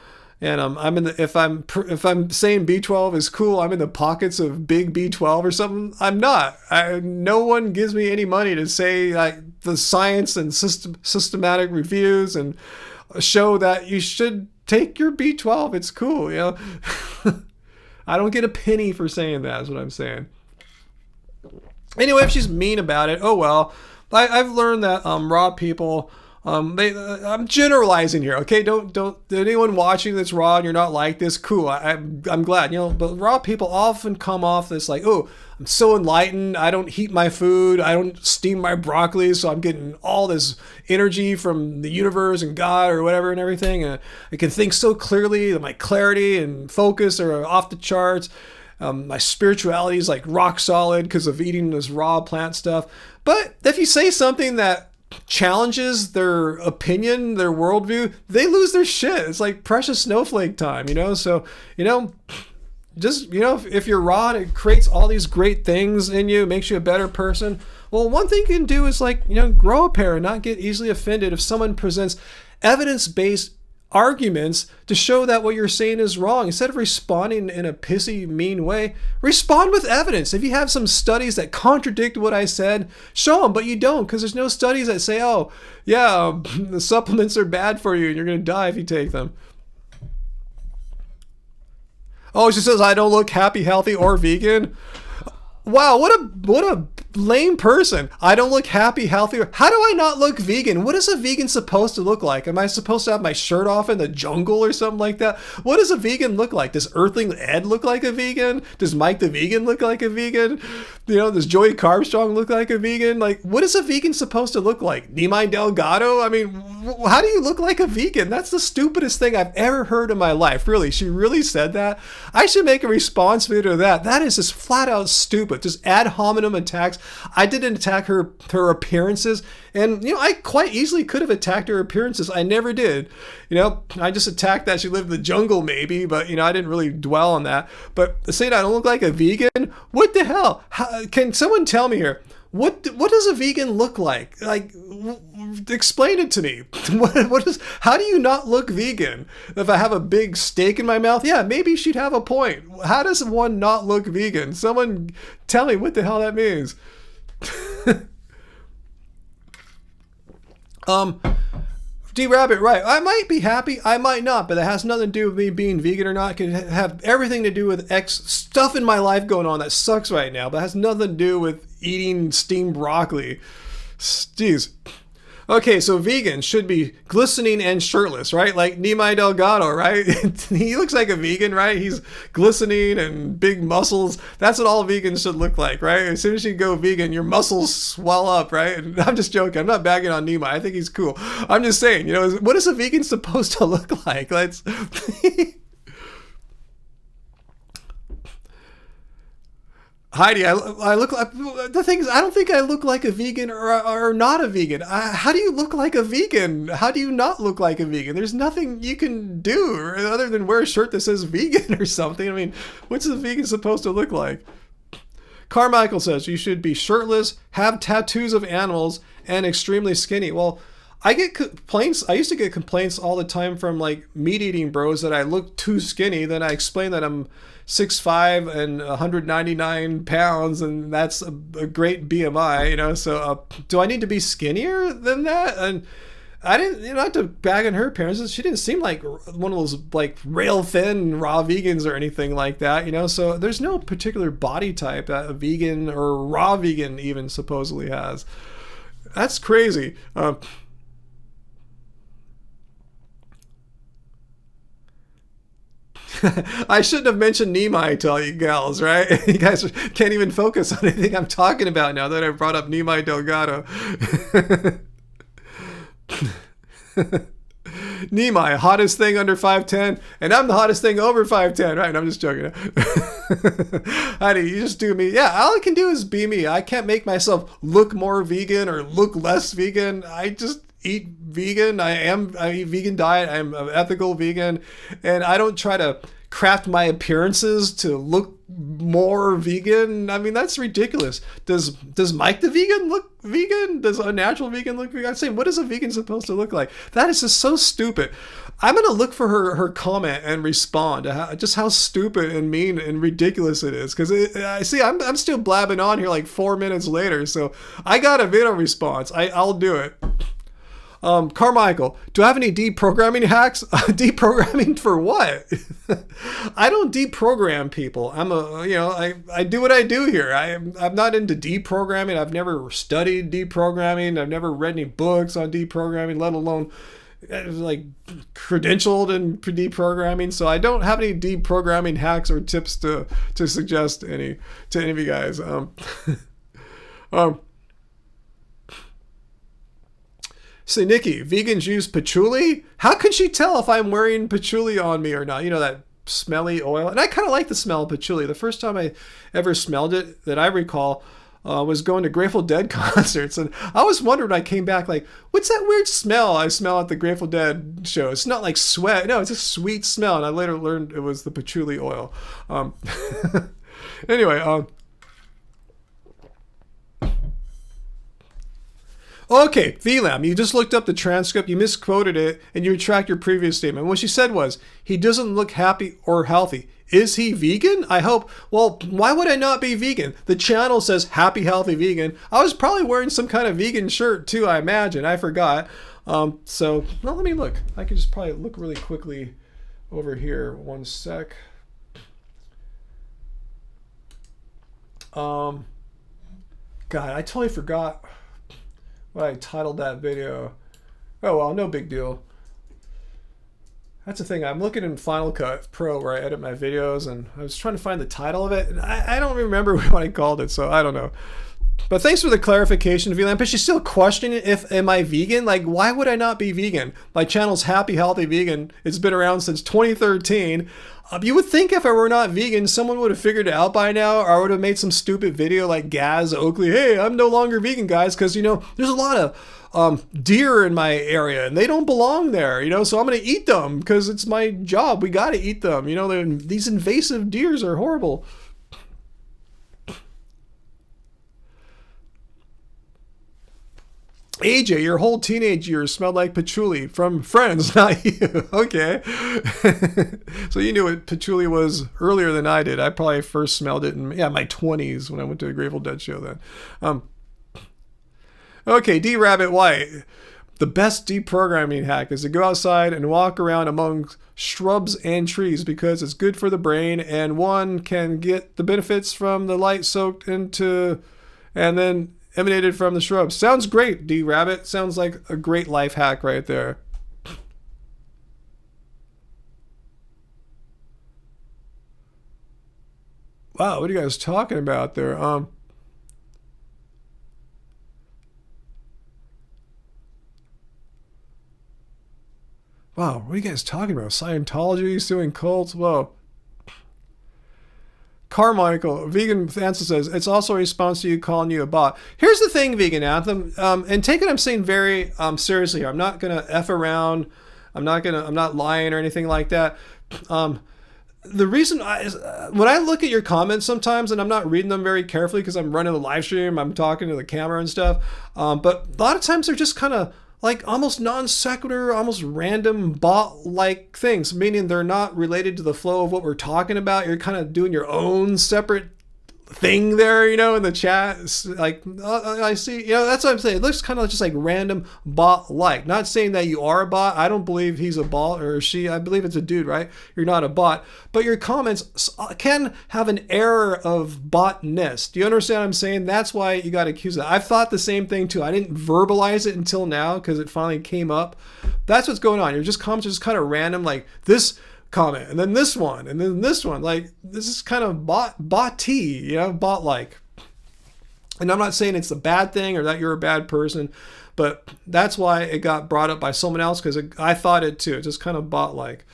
in the if I'm saying B12 is cool, I'm in the pockets of big B12 or something. I'm not. No one gives me any money to say like the science and systematic reviews and show that you should take your B12. It's cool, I don't get a penny for saying that. Is what I'm saying. Anyway, if she's mean about it, oh well. I've learned that raw people. I'm generalizing here, okay? Don't anyone watching that's raw and you're not like this, cool. I'm glad, but raw people often come off this like, oh, I'm so enlightened. I don't heat my food. I don't steam my broccoli. So I'm getting all this energy from the universe and God or whatever and everything. And I can think so clearly that my clarity and focus are off the charts. My spirituality is like rock solid because of eating this raw plant stuff. But if you say something that challenges their opinion, their worldview, they lose their shit. It's like precious snowflake time, So, just, if you're raw and it creates all these great things in you, makes you a better person. Well, one thing you can do is like, grow a pair and not get easily offended if someone presents evidence-based arguments to show that what you're saying is wrong. Instead of responding in a pissy, mean way, respond with evidence. If you have some studies that contradict what I said, show them, but you don't, because there's no studies that say, oh, yeah, the supplements are bad for you and you're going to die if you take them. Oh, she says, I don't look happy, healthy, or vegan. Wow, what a lame person. I don't look happy, healthy. How do I not look vegan? What is a vegan supposed to look like? Am I supposed to have my shirt off in the jungle or something like that? What does a vegan look like? Does Earthling Ed look like a vegan? Does Mike the Vegan look like a vegan? Does Joey Carbstrong look like a vegan? Like, what is a vegan supposed to look like? Nimai Delgado? I mean, how do you look like a vegan? That's the stupidest thing I've ever heard in my life. Really, she really said that? I should make a response video to that. That is just flat out stupid. Just ad hominem attacks. I didn't attack her appearances, and I quite easily could have attacked her appearances. I never did. I just attacked that she lived in the jungle maybe, but I didn't really dwell on that. But saying I don't look like a vegan, what the hell? Can someone tell me here? What does a vegan look like? Like, explain it to me. How do you not look vegan? If I have a big steak in my mouth, yeah, maybe she'd have a point. How does one not look vegan? Someone tell me what the hell that means. D-Rabbit, right. I might be happy, I might not, but that has nothing to do with me being vegan or not. It can have everything to do with stuff in my life going on that sucks right now, but it has nothing to do with eating steamed broccoli. Jeez. Okay, so vegans should be glistening and shirtless, right? Like Nimai Delgado, right? He looks like a vegan, right? He's glistening and big muscles. That's what all vegans should look like, right? As soon as you go vegan, your muscles swell up, right? And I'm just joking. I'm not bagging on Nimai. I think he's cool. I'm just saying, what is a vegan supposed to look like? Let's... Heidi, I look like, the thing is, I don't think I look like a vegan or not a vegan. How do you look like a vegan? How do you not look like a vegan? There's nothing you can do other than wear a shirt that says vegan or something. I mean, what's a vegan supposed to look like? Carmichael says you should be shirtless, have tattoos of animals, and extremely skinny. Well, I get complaints. I used to get complaints all the time from like meat eating bros that I look too skinny. Then I explain that I'm 6'5" and 199 pounds, and that's a great BMI, so do I need to be skinnier than that? And I didn't, not to bag on her appearances, she didn't seem like one of those like rail thin raw vegans or anything like that, so there's no particular body type that a vegan or raw vegan even supposedly has. That's crazy. I shouldn't have mentioned Nimai to all you gals, right? You guys can't even focus on anything I'm talking about now that I brought up Nimai Delgado. Nimai, hottest thing under 5'10", and I'm the hottest thing over 5'10", right? And I'm just joking. Honey, you just do me. Yeah, all I can do is be me. I can't make myself look more vegan or look less vegan. I just eat vegan. I eat vegan diet. I'm an ethical vegan, and I don't try to craft my appearances to look more vegan. I mean, that's ridiculous. Does Mike the vegan look vegan? Does a natural vegan look vegan? I'm saying, what is a vegan supposed to look like? That is just so stupid. I'm going to look for her comment and respond to just how stupid and mean and ridiculous it is. Because I see, I'm still blabbing on here like 4 minutes later. So I got a video response. I'll do it. Carmichael, do I have any deprogramming hacks? Deprogramming for what? I don't deprogram people. I do what I do here. I'm not into deprogramming. I've never studied deprogramming. I've never read any books on deprogramming, let alone like credentialed in deprogramming. So I don't have any deprogramming hacks or tips to suggest to any of you guys. Say, Nikki, vegans use patchouli? How can she tell if I'm wearing patchouli on me or not? You know, that smelly oil. And I kind of like the smell of patchouli. The first time I ever smelled it that I recall was going to Grateful Dead concerts. And I always wondered when I came back, like, what's that weird smell I smell at the Grateful Dead show? It's not like sweat. No, it's a sweet smell. And I later learned it was the patchouli oil. Anyway, okay, VLAM, you just looked up the transcript, you misquoted it, and you retract your previous statement. What she said was, he doesn't look happy or healthy. Is he vegan? I hope. Well, why would I not be vegan? The channel says happy, healthy vegan. I was probably wearing some kind of vegan shirt too, I imagine. I forgot. Well, let me look. I could just probably look really quickly over here. One sec. God, I totally forgot what I titled that video. Oh well, no big deal. That's the thing. I'm looking in Final Cut Pro where I edit my videos, and I was trying to find the title of it, and I don't remember what I called it, so I don't know. But thanks for the clarification, VLAMP. But she's still questioning if am I vegan? Like, why would I not be vegan? My channel's Happy Healthy Vegan. It's been around since 2013. You would think if I were not vegan, someone would have figured it out by now, or I would have made some stupid video like Gaz Oakley. Hey, I'm no longer vegan, guys, because, you know, there's a lot of deer in my area, and they don't belong there, you know, so I'm going to eat them because it's my job. We got to eat them. You know, these invasive deers are horrible. AJ, your whole teenage years smelled like patchouli from Friends, not you. Okay. So you knew what patchouli was earlier than I did. I probably first smelled it in my 20s when I went to a Grateful Dead show then. Okay, D Rabbit White. The best deprogramming hack is to go outside and walk around among shrubs and trees because it's good for the brain and one can get the benefits from the light soaked into and then emanated from the shrubs. Sounds great, D Rabbit. Sounds like a great life hack right there. Wow, what are you guys talking about there? Wow, what are you guys talking about? Scientology, suing cults? Whoa. Carmichael, Vegan Answer says, it's also a response to you calling you a bot. Here's the thing, Vegan Anthem, and take it I'm saying very seriously here. I'm not going to F around. I'm not lying or anything like that. The reason when I look at your comments sometimes, and I'm not reading them very carefully because I'm running the live stream, I'm talking to the camera and stuff, but a lot of times they're just kind of like almost non sequitur, almost random bot-like things, meaning they're not related to the flow of what we're talking about. You're kind of doing your own separate thing there, you know, in the chat. Like, I see, you know, that's what I'm saying. It looks kind of just like random bot-like. Not saying that you are a bot. I don't believe he's a bot or she. I believe it's a dude, right? You're not a bot. But your comments can have an error of botness. Do you understand what I'm saying? That's why you got accused of that. I've thought the same thing too. I didn't verbalize it until now because it finally came up. That's what's going on. Your comments are just kind of random, like this comment and then this one and then this one. Like, this is kind of bot-y, you know, bot-like. And I'm not saying it's a bad thing or that you're a bad person, but that's why it got brought up by someone else, because I thought it too. It just kind of bot-like.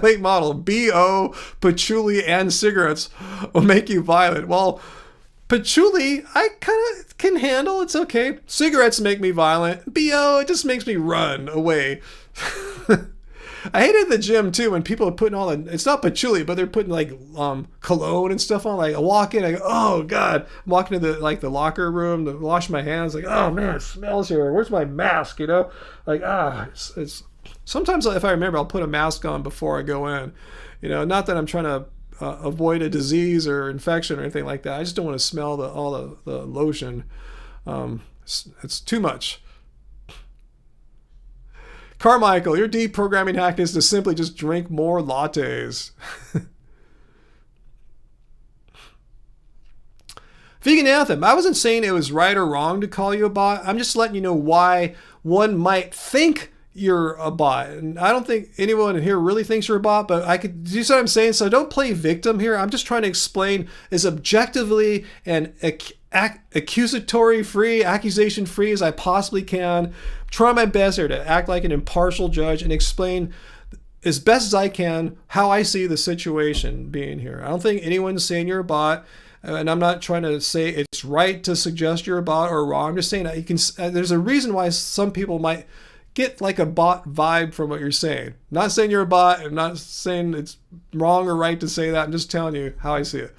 Late model, BO, patchouli, and cigarettes will make you violent. Well, patchouli, I kind of can handle. It's okay. Cigarettes make me violent. BO, it just makes me run away. I hated the gym too when people are putting all the, it's not patchouli, but they're putting like cologne and stuff on. Like I walk in, I go, oh God. I'm walking to the locker room to wash my hands. Like, oh man, it smells here. Where's my mask? You know, like it's sometimes if I remember, I'll put a mask on before I go in. You know, not that I'm trying to avoid a disease or infection or anything like that. I just don't want to smell all the lotion. It's too much. Carmichael, your deprogramming hack is to simply just drink more lattes. Vegan Anthem, I wasn't saying it was right or wrong to call you a bot. I'm just letting you know why one might think you're a bot. And I don't think anyone in here really thinks you're a bot, but do you see what I'm saying? So don't play victim here. I'm just trying to explain as objectively and accusatory free, accusation free as I possibly can. Try my best here to act like an impartial judge and explain as best as I can how I see the situation being here. I don't think anyone's saying you're a bot, and I'm not trying to say it's right to suggest you're a bot or wrong. I'm just saying that you can. There's a reason why some people might get like a bot vibe from what you're saying. I'm not saying you're a bot. I'm not saying it's wrong or right to say that. I'm just telling you how I see it.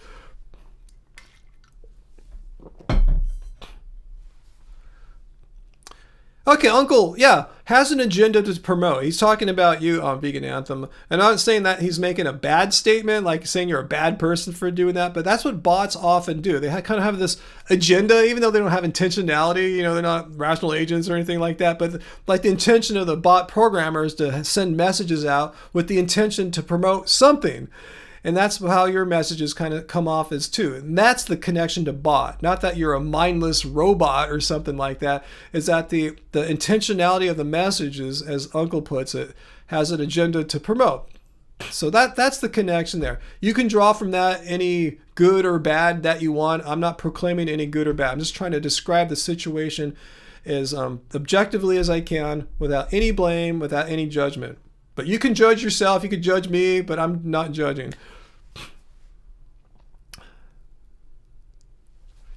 Okay, Uncle, yeah, has an agenda to promote. He's talking about you on Vegan Anthem. And I'm not saying that he's making a bad statement, like saying you're a bad person for doing that, but that's what bots often do. They kind of have this agenda, even though they don't have intentionality, you know, they're not rational agents or anything like that, but like the intention of the bot programmer is to send messages out with the intention to promote something. And that's how your messages kind of come off as too. And that's the connection to bot. Not that you're a mindless robot or something like that. It's that the intentionality of the messages, as Uncle puts it, has an agenda to promote. So that's the connection there. You can draw from that any good or bad that you want. I'm not proclaiming any good or bad. I'm just trying to describe the situation as objectively as I can without any blame, without any judgment. But you can judge yourself, you can judge me, but I'm not judging.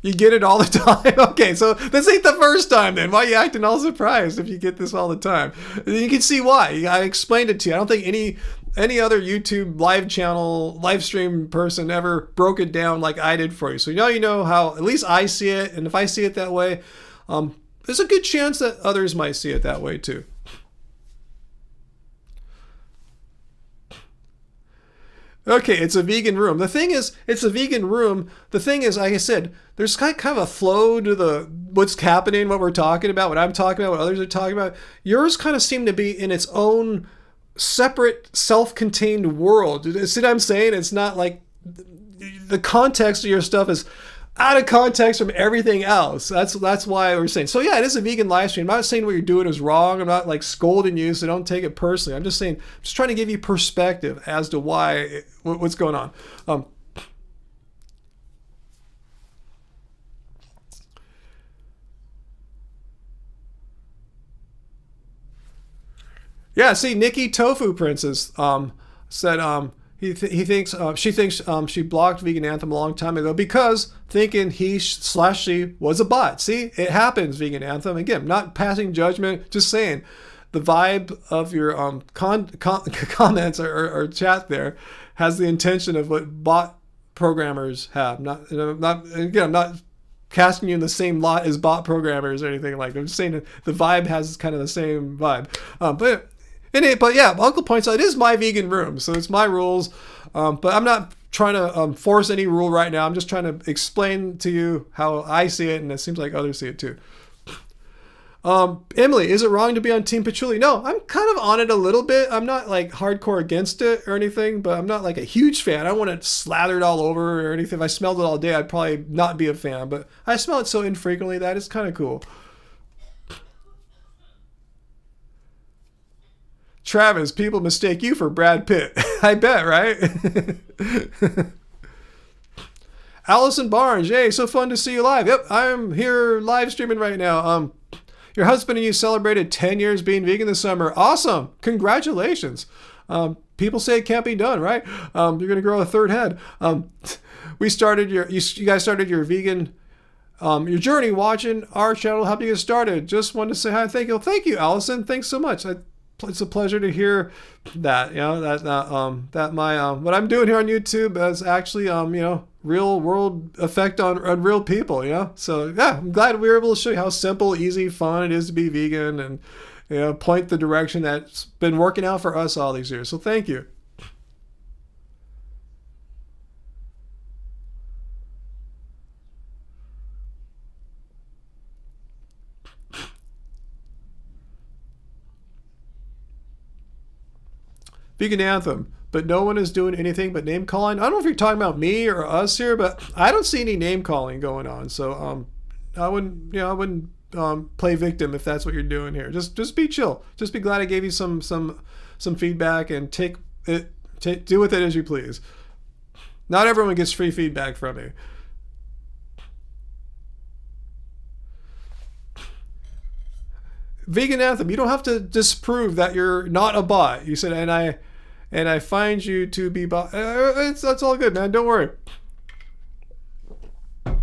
You get it all the time? Okay, so this ain't the first time then. Why are you acting all surprised if you get this all the time? You can see why. I explained it to you. I don't think any other YouTube live channel, live stream person ever broke it down like I did for you. So now you know how at least I see it, and if I see it that way, there's a good chance that others might see it that way too. Okay, it's a vegan room. The thing is, it's a vegan room. The thing is, like I said, there's kind of a flow to what's happening, what we're talking about, what I'm talking about, what others are talking about. Yours kind of seem to be in its own separate, self-contained world. See what I'm saying? It's not like the context of your stuff is out of context from everything else. That's why we're saying. So yeah, it is a vegan live stream. I'm not saying what you're doing is wrong. I'm not like scolding you, so don't take it personally. I'm just saying, just trying to give you perspective as to what's going on. Yeah, see, Nikki Tofu Princess said she thinks she blocked Vegan Anthem a long time ago because thinking he/she was a bot. See, it happens, Vegan Anthem. Again, not passing judgment, just saying the vibe of your comments or chat there has the intention of what bot programmers have. I'm not casting you in the same lot as bot programmers or anything like that. I'm just saying that the vibe has kind of the same vibe. But yeah, Uncle points out it is my vegan room, so it's my rules. But I'm not trying to force any rule right now. I'm just trying to explain to you how I see it, and it seems like others see it too. Emily, is it wrong to be on Team Patchouli? No, I'm kind of on it a little bit. I'm not like hardcore against it or anything, but I'm not like a huge fan. I don't want it slathered all over or anything. If I smelled it all day, I'd probably not be a fan, but I smell it so infrequently that it's kind of cool. Travis, people mistake you for Brad Pitt. I bet, right? Allison Barnes, yay, so fun to see you live. Yep, I'm here live streaming right now. Your husband and you celebrated 10 years being vegan this summer. Awesome. Congratulations. People say it can't be done, right? You're going to grow a third head. You guys started your vegan, your journey watching our channel, helped you get started. Just wanted to say hi. Thank you, Allison. Thanks so much. It's a pleasure to hear that, you know, that my, what I'm doing here on YouTube is actually, you know, real world effect on real people, you know? So yeah, I'm glad we were able to show you how simple, easy, fun it is to be vegan and, you know, point the direction that's been working out for us all these years. So thank you. Vegan anthem, but no one is doing anything but name calling. I don't know if you're talking about me or us here, but I don't see any name calling going on. So I wouldn't play victim if that's what you're doing here. Just be chill. Just be glad I gave you some feedback and do with it as you please. Not everyone gets free feedback from me. Vegan anthem, you don't have to disprove that you're not a bot. You said, and I find you to be bot. That's all good, man. Don't worry.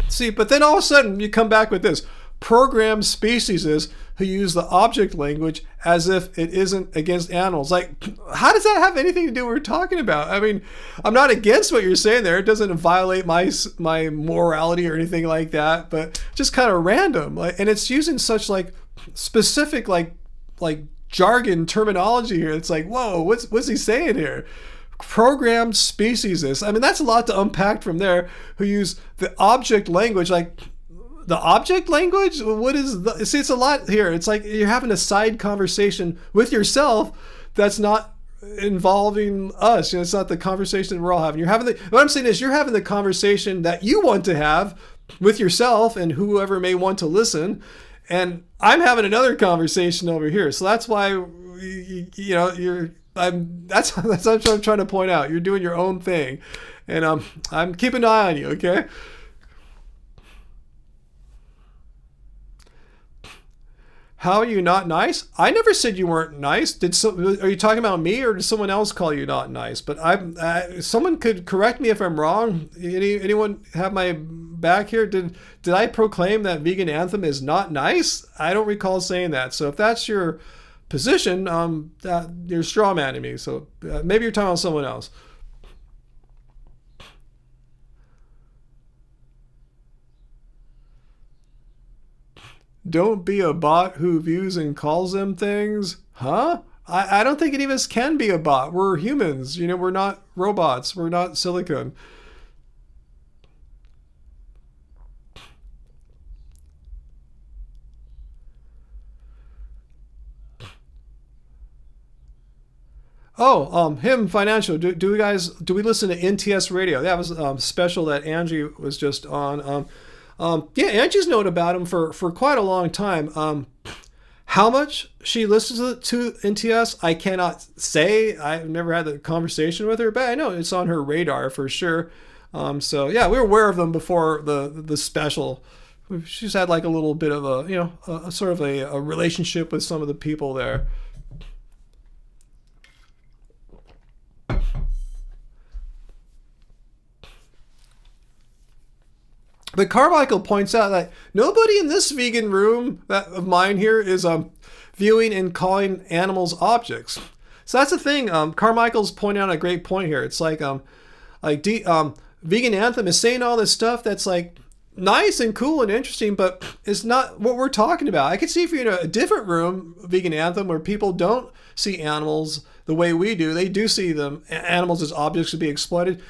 See, but then all of a sudden you come back with this. Programmed species who use the object language as if it isn't against animals. Like, how does that have anything to do with what we're talking about? I mean, I'm not against what you're saying there. It doesn't violate my morality or anything like that, but just kind of random. Like, and it's using such like specific like jargon terminology here. It's like, whoa, what's he saying here? Programmed species. I mean, that's a lot to unpack from there. Who use the object language, like. The object language? What is the... See, it's a lot here. It's like you're having a side conversation with yourself that's not involving us. You know, it's not the conversation that we're all having. What I'm saying is you're having the conversation that you want to have with yourself and whoever may want to listen. And I'm having another conversation over here. So that's why, you know, that's what I'm trying to point out. You're doing your own thing. And I'm keeping an eye on you, okay? How are you not nice? I never said you weren't nice. Are you talking about me or did someone else call you not nice? But someone could correct me if I'm wrong. Anyone have my back here? Did I proclaim that vegan anthem is not nice? I don't recall saying that. So if that's your position, you're straw manning me. So maybe you're talking about someone else. Don't be a bot who views and calls them things. Huh? I don't think any of us can be a bot. We're humans. You know, we're not robots. We're not silicon. Oh, him financial. Do we listen to NTS radio? That was special that Angie was just on. Yeah, Angie's known about him for quite a long time. How much she listens to NTS, I cannot say. I've never had the conversation with her, but I know it's on her radar for sure. So yeah, we were aware of them before the special. She's had like a little bit of a sort of a relationship with some of the people there. But Carmichael points out that nobody in this vegan room of mine here is viewing and calling animals objects. So that's the thing. Carmichael's pointing out a great point here. It's like vegan anthem is saying all this stuff that's like nice and cool and interesting, but it's not what we're talking about. I could see if you're in a different room, vegan anthem, where people don't see animals the way we do. They do see them animals as objects to be exploited.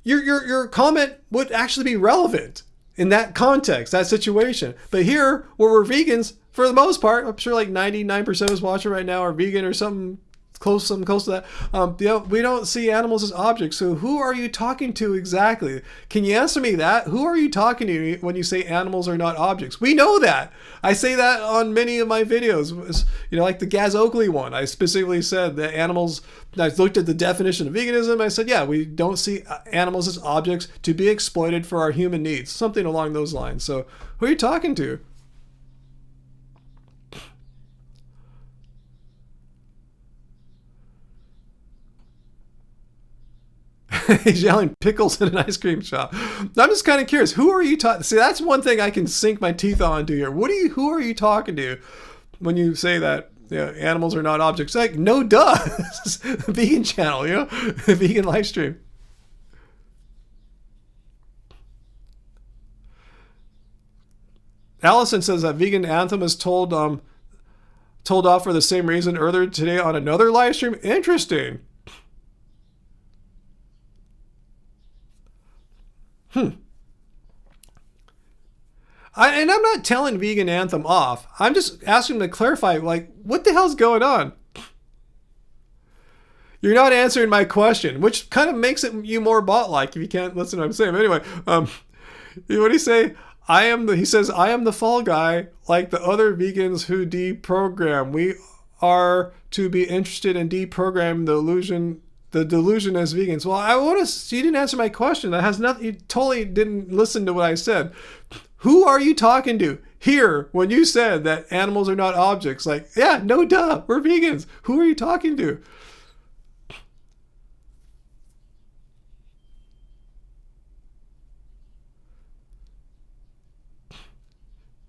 Your comment would actually be relevant in that context, that situation. But here, where we're vegans, for the most part, I'm sure like 99% of us watching right now are vegan or something close to that. We don't see animals as objects. So who are you talking to exactly? Can you answer me that? Who are you talking to when you say animals are not objects? We know that. I say that on many of my videos. Like the Gaz Oakley one. I specifically said that animals. I looked at the definition of veganism. I said, yeah, we don't see animals as objects to be exploited for our human needs. Something along those lines. So who are you talking to? He's yelling pickles in an ice cream shop. I'm just kind of curious. Who are you talking? See, that's one thing I can sink my teeth onto here. Who are you talking to when you say that animals are not objects? Like, no, duh. Vegan channel, vegan live stream. Allison says that vegan anthem is told off for the same reason earlier today on another live stream. Interesting. And I'm not telling Vegan Anthem off. I'm just asking him to clarify, like, what the hell's going on? You're not answering my question, which kind of makes it you more bot-like if you can't listen to what I'm saying. But anyway, what do you say? He says, I am the fall guy, like the other vegans who deprogram. We are to be interested in deprogramming the delusion as vegans. Well, you didn't answer my question. That has nothing. You totally didn't listen to what I said. Who are you talking to here when you said that animals are not objects? Like, yeah, no, duh, we're vegans. Who are you talking to?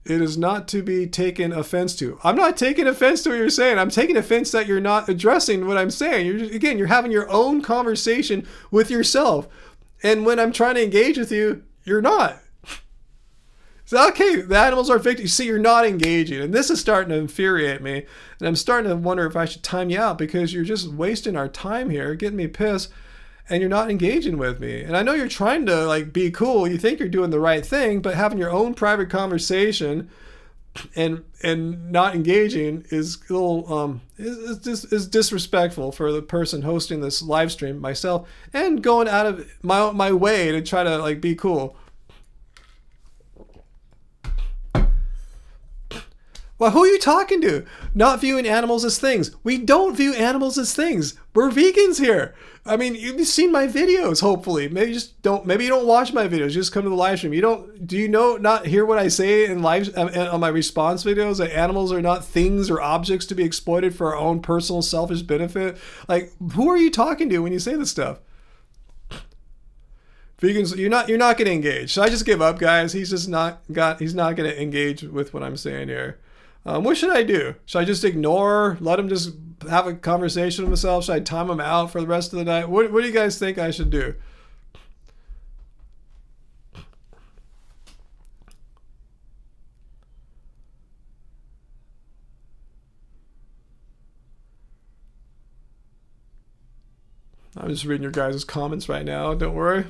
It is not to be taken offense to. I'm not taking offense to what you're saying. I'm taking offense that you're not addressing what I'm saying. You're having your own conversation with yourself. And when I'm trying to engage with you, you're not. So, okay, the animals are victims. See, you're not engaging. And this is starting to infuriate me. And I'm starting to wonder if I should time you out because you're just wasting our time here, getting me pissed. And you're not engaging with me. And I know you're trying to like be cool. You think you're doing the right thing, but having your own private conversation and not engaging is a little is disrespectful for the person hosting this live stream, myself, and going out of my way to try to like be cool. Well, who are you talking to? Not viewing animals as things. We don't view animals as things. We're vegans here. I mean, you've seen my videos, hopefully. Maybe you don't watch my videos. Just come to the live stream. Do you not hear what I say in live on my response videos that animals are not things or objects to be exploited for our own personal selfish benefit? Like, who are you talking to when you say this stuff? Vegans, you're not going to engage. Should I just give up, guys? He's not going to engage with what I'm saying here. What should I do? Should I just ignore, let him just have a conversation with himself? Should I time him out for the rest of the night? What do you guys think I should do? I'm just reading your guys' comments right now. Don't worry.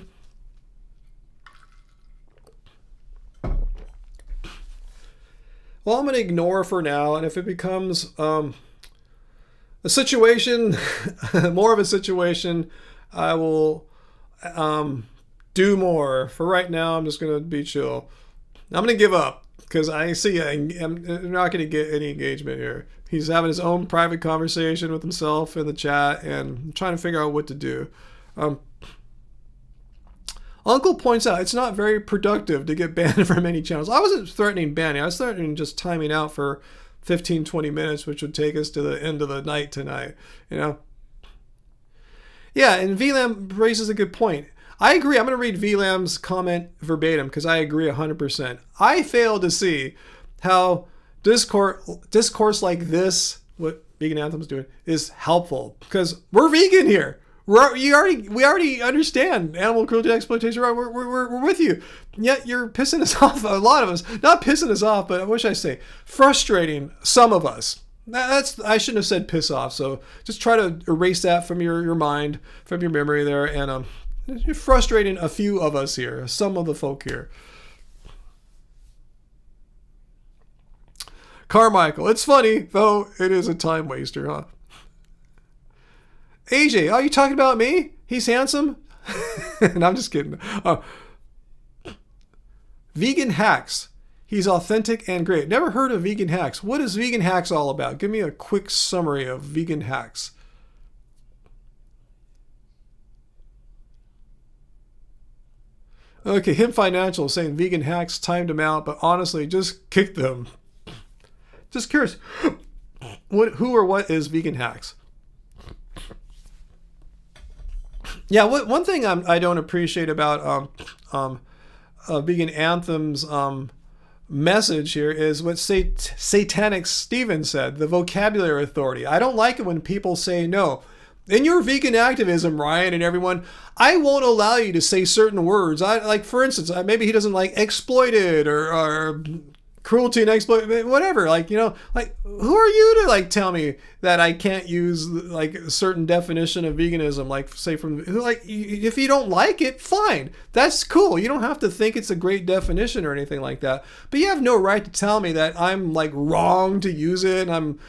Well, I'm going to ignore for now, and if it becomes a situation, more of a situation, I will do more. For right now, I'm just going to be chill. I'm going to give up because I see I'm not going to get any engagement here. He's having his own private conversation with himself in the chat, and I'm trying to figure out what to do. Uncle points out it's not very productive to get banned from any channels. I wasn't threatening banning. I was threatening just timing out for 15, 20 minutes, which would take us to the end of the night tonight. Yeah, and VLAM raises a good point. I agree. I'm going to read VLAM's comment verbatim because I agree 100%. I fail to see how discourse like this, what Vegan Anthem's doing, is helpful because we're vegan here. We already understand animal cruelty, exploitation. We're with you. Yet you're pissing us off. A lot of us, not pissing us off, but what should I say? Frustrating some of us. I shouldn't have said piss off. So just try to erase that from your mind, from your memory there, and you're frustrating a few of us here, some of the folk here. Carmichael, it's funny though. It is a time waster, huh? AJ, are you talking about me? He's handsome. And I'm just kidding. Vegan hacks. He's authentic and great. Never heard of vegan hacks. What is vegan hacks all about? Give me a quick summary of vegan hacks. Okay, Him Financial saying vegan hacks timed him out, but honestly, just kick them. Just curious, who or what is vegan hacks? Yeah, one thing I don't appreciate about Vegan Anthem's message here is what Satanic Steven said, the vocabulary authority. I don't like it when people say no. In your vegan activism, Ryan and everyone, I won't allow you to say certain words. Like, for instance, maybe he doesn't like exploited or cruelty and exploit, whatever. Like, you know, like, who are you to like tell me that I can't use like a certain definition of veganism? Like, say if you don't like it, fine. That's cool. You don't have to think it's a great definition or anything like that. But you have no right to tell me that I'm like wrong to use it and I'm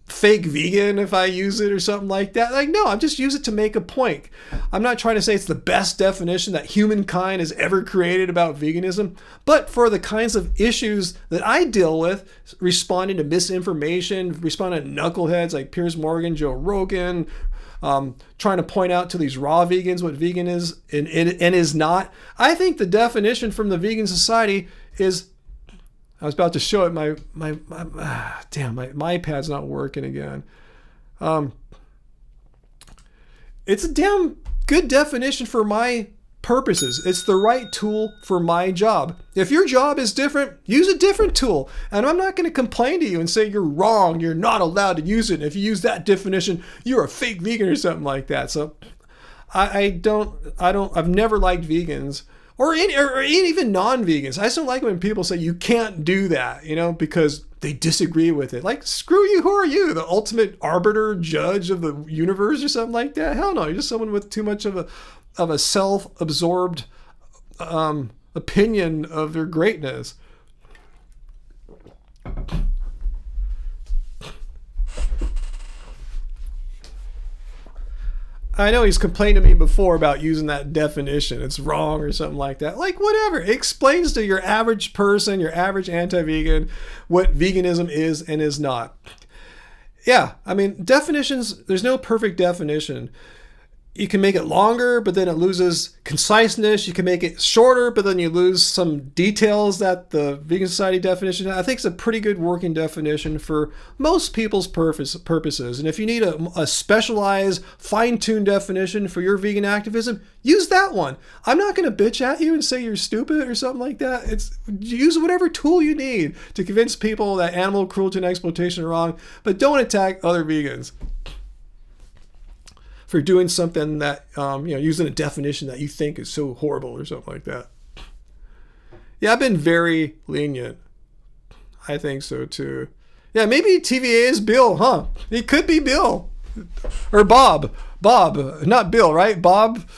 fake vegan if I use it or something like that. Like, no, I'm just use it to make a point. I'm not trying to say it's the best definition that humankind has ever created about veganism, but for the kinds of issues that I deal with, responding to misinformation, responding to knuckleheads like Piers Morgan, Joe Rogan, trying to point out to these raw vegans what vegan is and is not. I think the definition from the Vegan Society is, I was about to show it. My iPad's not working again. It's a damn good definition for my purposes. It's the right tool for my job. If your job is different, use a different tool. And I'm not going to complain to you and say you're wrong. You're not allowed to use it. And if you use that definition, you're a fake vegan or something like that. So I've never liked vegans. Or even non-vegans. I just don't like when people say you can't do that, you know, because they disagree with it. Like, screw you, who are you? The ultimate arbiter, judge of the universe or something like that? Hell no, you're just someone with too much of a self-absorbed opinion of their greatness. I know he's complained to me before about using that definition. It's wrong or something like that. Like, whatever. It explains to your average person, your average anti-vegan, what veganism is and is not. Yeah, I mean, definitions, there's no perfect definition. You can make it longer, but then it loses conciseness. You can make it shorter, but then you lose some details that the Vegan Society definition, I think, is a pretty good working definition for most people's purposes. And if you need a specialized, fine-tuned definition for your vegan activism, use that one. I'm not going to bitch at you and say you're stupid or something like that. Use whatever tool you need to convince people that animal cruelty and exploitation are wrong, but don't attack other vegans for doing something that, using a definition that you think is so horrible or something like that. Yeah, I've been very lenient. I think so too. Yeah, maybe TVA is Bill, huh? It could be Bill. Or Bob. Bob, not Bill, right? Bob.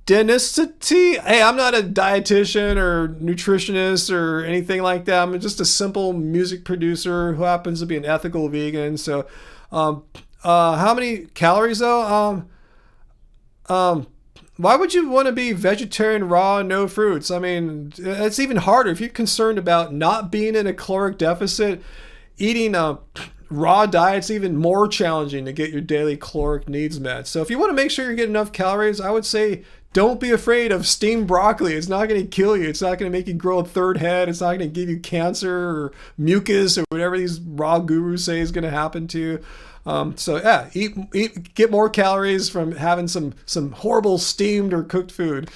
Dentistry? Hey, I'm not a dietitian or nutritionist or anything like that. I'm just a simple music producer who happens to be an ethical vegan. So, how many calories though? Why would you want to be vegetarian, raw, no fruits? I mean, it's even harder. If you're concerned about not being in a caloric deficit, eating raw diet's even more challenging to get your daily caloric needs met. So if you want to make sure you're getting enough calories, I would say don't be afraid of steamed broccoli. It's not going to kill you. It's not going to make you grow a third head. It's not going to give you cancer or mucus or whatever these raw gurus say is going to happen to you. So yeah, eat, get more calories from having some horrible steamed or cooked food.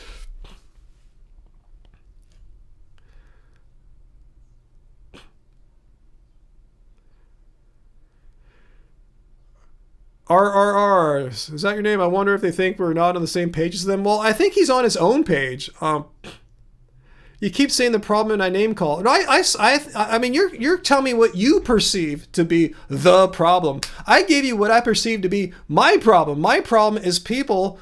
RRR, is that your name? I wonder if they think we're not on the same page as them. Well, I think he's on his own page. You keep saying the problem and I name call. No, I mean, you're telling me what you perceive to be the problem. I gave you what I perceive to be my problem. My problem is people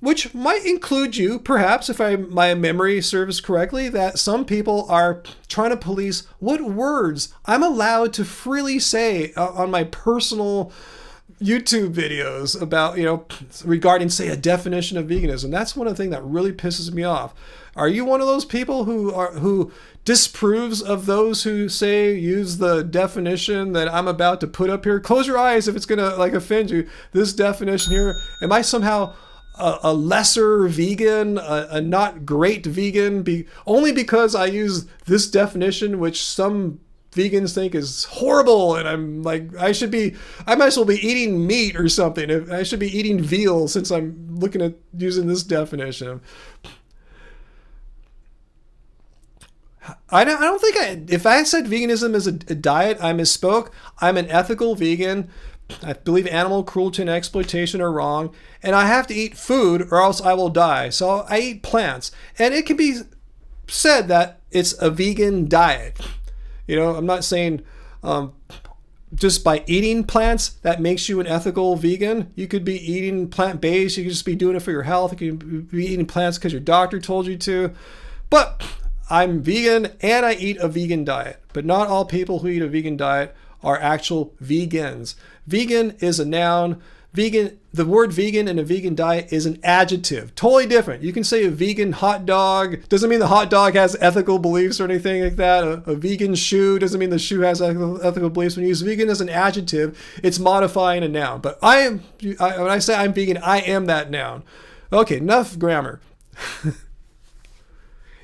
which might include you, perhaps, if my memory serves correctly, that some people are trying to police what words I'm allowed to freely say on my personal YouTube videos about, regarding, say, a definition of veganism. That's one of the things that really pisses me off. Are you one of those people who disapproves of those who say use the definition that I'm about to put up here? Close your eyes if it's gonna offend you. This definition here. Am I somehow a lesser vegan, a not great vegan, only because I use this definition, which some vegans think is horrible, and I'm like, I might as well be eating meat or something. I should be eating veal since I'm looking at using this definition. I don't think if I said veganism is a diet, I misspoke. I'm an ethical vegan. I believe animal cruelty and exploitation are wrong, and I have to eat food or else I will die. So I eat plants, and it can be said that it's a vegan diet. I'm not saying just by eating plants that makes you an ethical vegan. You could be eating plant-based. You could just be doing it for your health. You could be eating plants because your doctor told you to. But I'm vegan and I eat a vegan diet. But not all people who eat a vegan diet are actual vegans. Vegan is a noun. The word vegan in a vegan diet is an adjective. Totally different. You can say a vegan hot dog. Doesn't mean the hot dog has ethical beliefs or anything like that. A vegan shoe doesn't mean the shoe has ethical beliefs. When you use vegan as an adjective, it's modifying a noun. But when I say I'm vegan, I am that noun. Okay, enough grammar.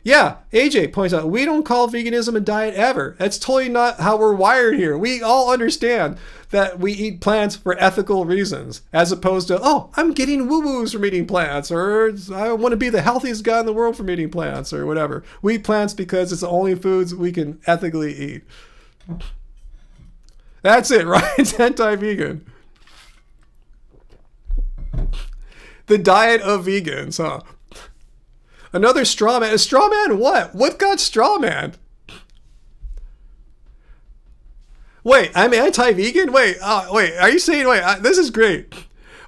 Yeah, AJ points out, we don't call veganism a diet ever. That's totally not how we're wired here. We all understand that we eat plants for ethical reasons, as opposed to, I'm getting woo-woos from eating plants, or I want to be the healthiest guy in the world from eating plants, or whatever. We eat plants because it's the only foods we can ethically eat. That's it, right? It's anti-vegan. The diet of vegans, huh? Another straw man. A straw man what? What got straw man? Wait, I'm anti-vegan? Wait, are you saying, this is great.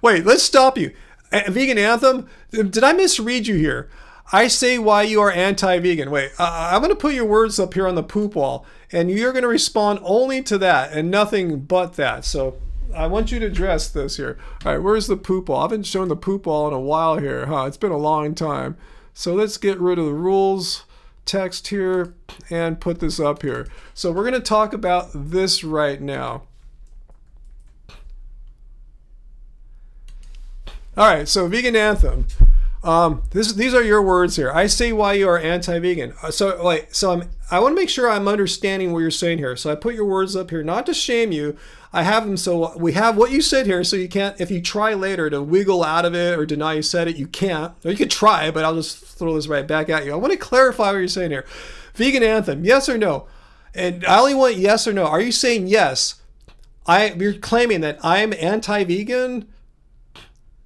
Wait, let's stop you. Vegan anthem? Did I misread you here? I say why you are anti-vegan. Wait, I'm going to put your words up here on the poop wall, and you're going to respond only to that and nothing but that. So I want you to address this here. All right, where's the poop wall? I've been showing the poop wall in a while here, huh? It's been a long time. So let's get rid of the rules text here and put this up here. So we're going to talk about this right now. All right, so vegan anthem. These are your words here. I say why you are anti-vegan. I want to make sure I'm understanding what you're saying here. So I put your words up here, not to shame you. I have them so we have what you said here, so you can't, if you try later to wiggle out of it or deny you said it, you can't. Or you could try, but I'll just throw this right back at you. I want to clarify what you're saying here. Vegan anthem, yes or no? And I only want yes or no. Are you saying yes? You're claiming that I'm anti-vegan?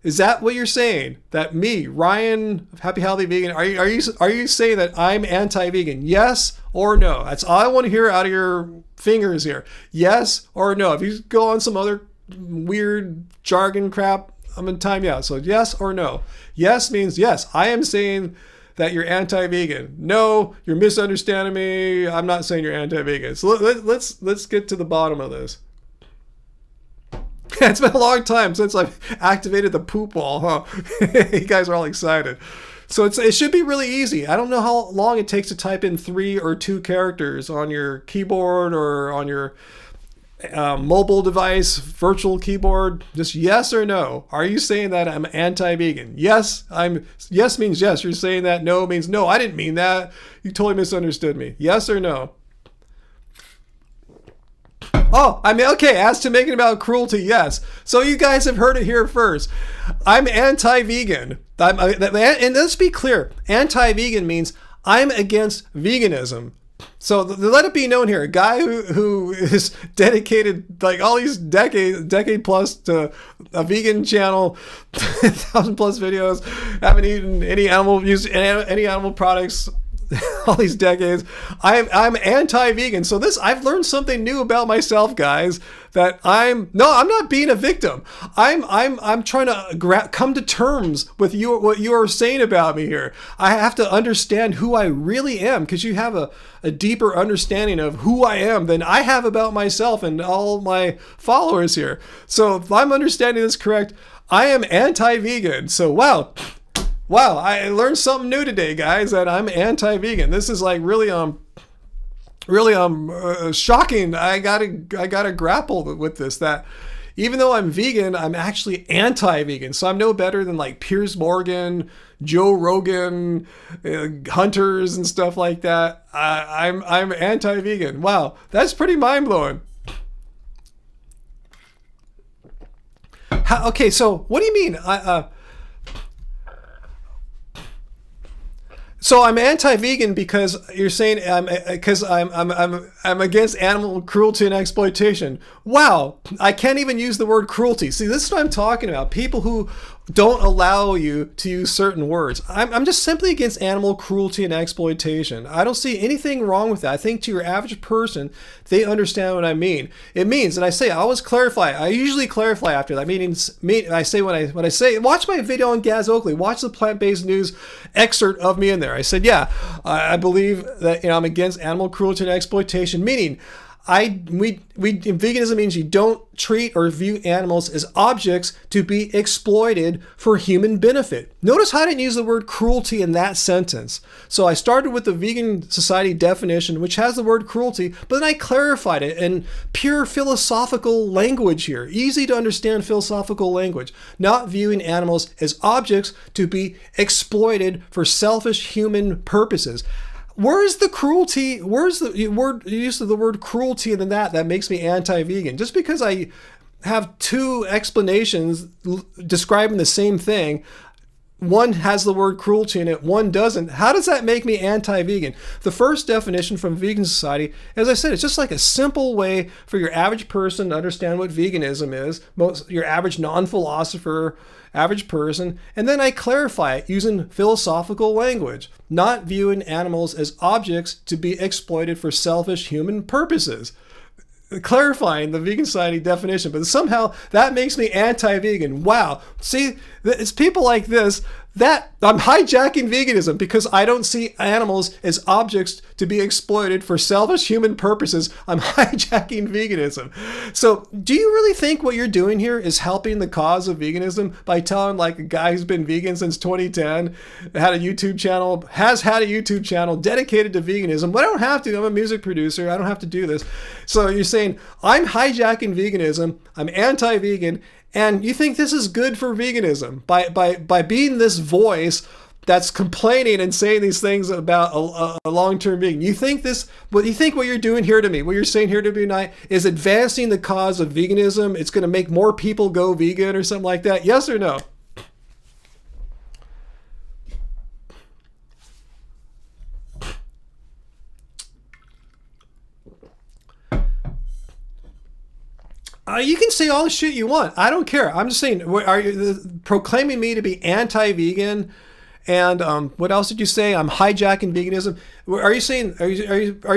Is that what you're saying? That me, Ryan, Happy Healthy Vegan, are you saying that I'm anti-vegan? Yes or no? That's all I want to hear out of your fingers here. Yes or no? If you go on some other weird jargon crap, I'm going to time you out. So yes or no? Yes means yes. I am saying that you're anti-vegan. No, you're misunderstanding me. I'm not saying you're anti-vegan. So let's get to the bottom of this. It's been a long time since I've activated the poop wall, huh? You guys are all excited. So it should be really easy. I don't know how long it takes to type in 3 or 2 characters on your keyboard or on your mobile device, virtual keyboard. Just yes or no. Are you saying that I'm anti-vegan? Yes, yes means yes. You're saying that. No means no. I didn't mean that. You totally misunderstood me. Yes or no? Oh, I mean, okay, as to making about cruelty, yes. So you guys have heard it here first. I'm anti-vegan. And let's be clear, anti-vegan means I'm against veganism. So let it be known here, a guy who is dedicated like all these decade plus to a vegan channel, 1,000+ videos, haven't eaten any animal products all these decades, I'm anti-vegan. So this, I've learned something new about myself, guys. That I'm not being a victim. I'm trying to come to terms with what you are saying about me here. I have to understand who I really am, because you have a deeper understanding of who I am than I have about myself and all my followers here. So if I'm understanding this correct, I am anti-vegan. So wow, I learned something new today, guys, that I'm anti-vegan. This is like really shocking. I gotta grapple with this, that even though I'm vegan, I'm actually anti-vegan. So I'm no better than like Piers Morgan, Joe Rogan, hunters and stuff like that. I'm anti-vegan. Wow, that's pretty mind-blowing. Okay, so what do you mean? So I'm anti-vegan because you're saying I'm against animal cruelty and exploitation. Wow, I can't even use the word cruelty. See, this is what I'm talking about. People who don't allow you to use certain words. I'm just simply against animal cruelty and exploitation. I don't see anything wrong with that. I think to your average person, they understand what I mean. It means, and I always clarify. I usually clarify after that. I say when I say, watch my video on Gaz Oakley. Watch the plant-based news excerpt of me in there. I said, yeah, I believe that I'm against animal cruelty and exploitation, meaning veganism means you don't treat or view animals as objects to be exploited for human benefit. Notice how I didn't use the word cruelty in that sentence. So I started with the Vegan Society definition, which has the word cruelty, but then I clarified it in pure philosophical language here, easy to understand philosophical language, not viewing animals as objects to be exploited for selfish human purposes. Where's the cruelty? Where's the use of the word cruelty and then that makes me anti-vegan? Just because I have two explanations describing the same thing, one has the word cruelty in it, one doesn't. How does that make me anti-vegan? The first definition from Vegan Society, as I said, it's just like a simple way for your average person to understand what veganism is, your average non-philosopher, average person, and then I clarify it using philosophical language, not viewing animals as objects to be exploited for selfish human purposes. Clarifying the Vegan Society definition, but somehow that makes me anti-vegan. Wow. See, it's people like this that I'm hijacking veganism because I don't see animals as objects to be exploited for selfish human purposes. I'm hijacking veganism. So do you really think what you're doing here is helping the cause of veganism by telling like a guy who's been vegan since 2010, has had a YouTube channel dedicated to veganism? But I don't have to. I'm a music producer. I don't have to do this. So you're saying I'm hijacking veganism. I'm anti-vegan. And you think this is good for veganism by being this voice that's complaining and saying these things about a long-term vegan. You think what you're doing here to me, what you're saying here to me tonight, is advancing the cause of veganism? It's going to make more people go vegan or something like that? Yes or no? You can say all the shit you want. I don't care. I'm just saying, are you proclaiming me to be anti-vegan? And what else did you say? I'm hijacking veganism. Are you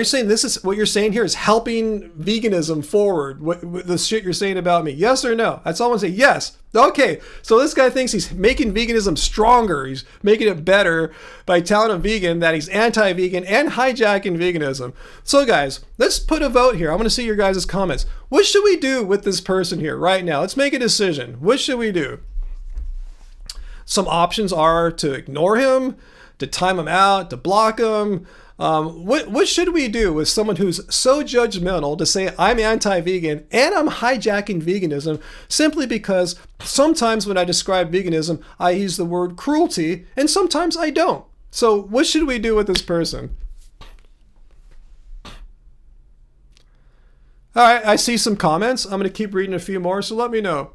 saying this is what you're saying here is helping veganism forward? What the shit you're saying about me? Yes or no? That's all I'm saying. Yes. Okay. So this guy thinks he's making veganism stronger. He's making it better by telling a vegan that he's anti-vegan and hijacking veganism. So guys, let's put a vote here. I want to see your guys' comments. What should we do with this person here right now? Let's make a decision. What should we do? Some options are to ignore him, to time him out, to block him. What should we do with someone who's so judgmental to say I'm anti-vegan and I'm hijacking veganism simply because sometimes when I describe veganism, I use the word cruelty and sometimes I don't. So what should we do with this person? All right, I see some comments. I'm going to keep reading a few more, so let me know.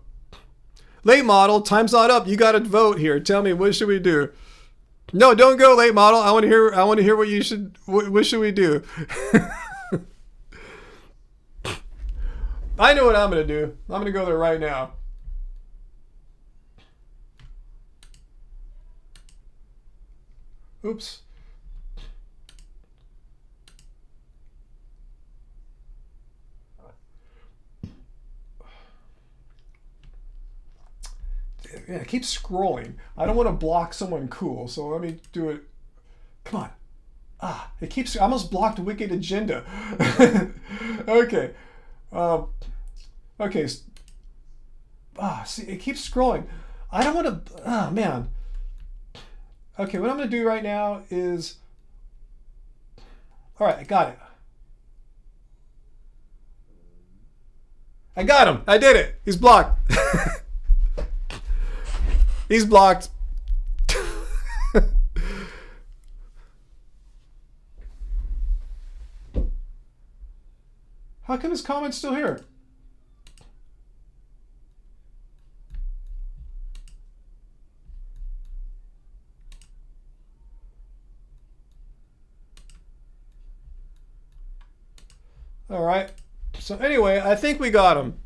Late model, time's not up. You got to vote here. Tell me, what should we do? No, don't go, late model. I want to hear what you should. What should we do? I know what I'm going to do. I'm going to go there right now. Oops. yeah, it keeps scrolling. I don't want to block someone cool, so let me do it. Come on. It keeps, I almost blocked Wicked Agenda. Okay. Okay. See, it keeps scrolling. I don't want to, man. Okay, what I'm going to do right now is, all right, I got it. I got him. I did it. He's blocked. He's blocked. How come his comment's still here? All right. So anyway, I think we got him.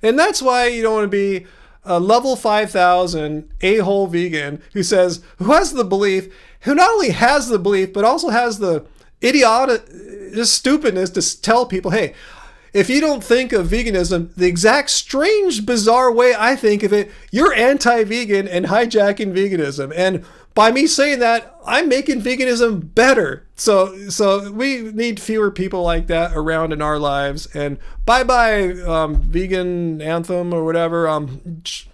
And that's why you don't want to be a level 5,000 a-hole vegan who has the belief, who not only has the belief, but also has the idiotic stupidness to tell people, hey, if you don't think of veganism the exact strange, bizarre way I think of it, you're anti-vegan and hijacking veganism. And by me saying that, I'm making veganism better. So we need fewer people like that around in our lives. And bye-bye, vegan anthem or whatever.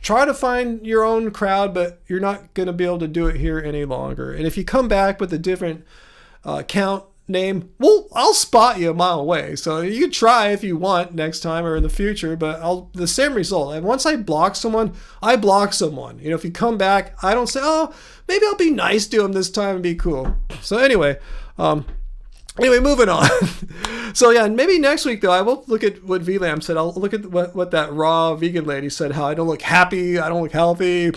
Try to find your own crowd, but you're not going to be able to do it here any longer. And if you come back with a different account name, well, I'll spot you a mile away. So you can try if you want next time or in the future, but the same result. And once I block someone, I block someone. You know, if you come back, I don't say, oh, maybe I'll be nice to him this time and be cool. So anyway, moving on. So yeah, maybe next week though, I will look at what VLAM said. I'll look at what that raw vegan lady said, how I don't look happy, I don't look healthy,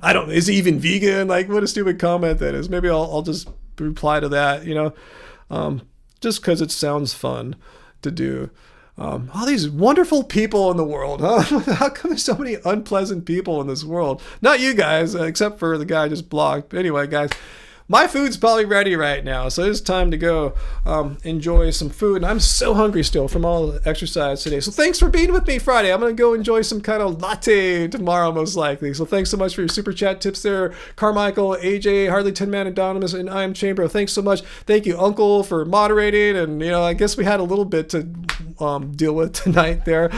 is he even vegan? Like, what a stupid comment that is. Maybe I'll just reply to that, you know. Just because it sounds fun to do. All these wonderful people in the world, huh? How come there's so many unpleasant people in this world? Not you guys, except for the guy I just blocked. Anyway, guys, my food's probably ready right now, so it's time to go enjoy some food. And I'm so hungry still from all the exercise today. So thanks for being with me Friday. I'm going to go enjoy some kind of latte tomorrow, most likely. So thanks so much for your super chat tips there. Carmichael, AJ, Hardly 10 Man Anonymous, and I Am Chamber. Thanks so much. Thank you, Uncle, for moderating. And, you know, I guess we had a little bit to deal with tonight there.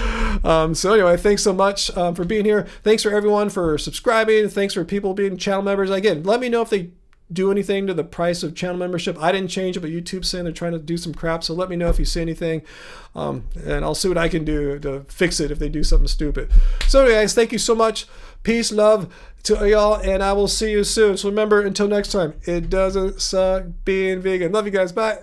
So anyway, thanks so much for being here. Thanks for everyone for subscribing. Thanks for people being channel members. Again, let me know if they do anything to the price of channel membership. I didn't change it, but YouTube's saying they're trying to do some crap, so let me know if you see anything, and I'll see what I can do to fix it if they do something stupid. So anyway, guys, thank you so much. Peace, love to y'all, and I will see you soon. So remember, until next time, it doesn't suck being vegan. Love you guys. Bye.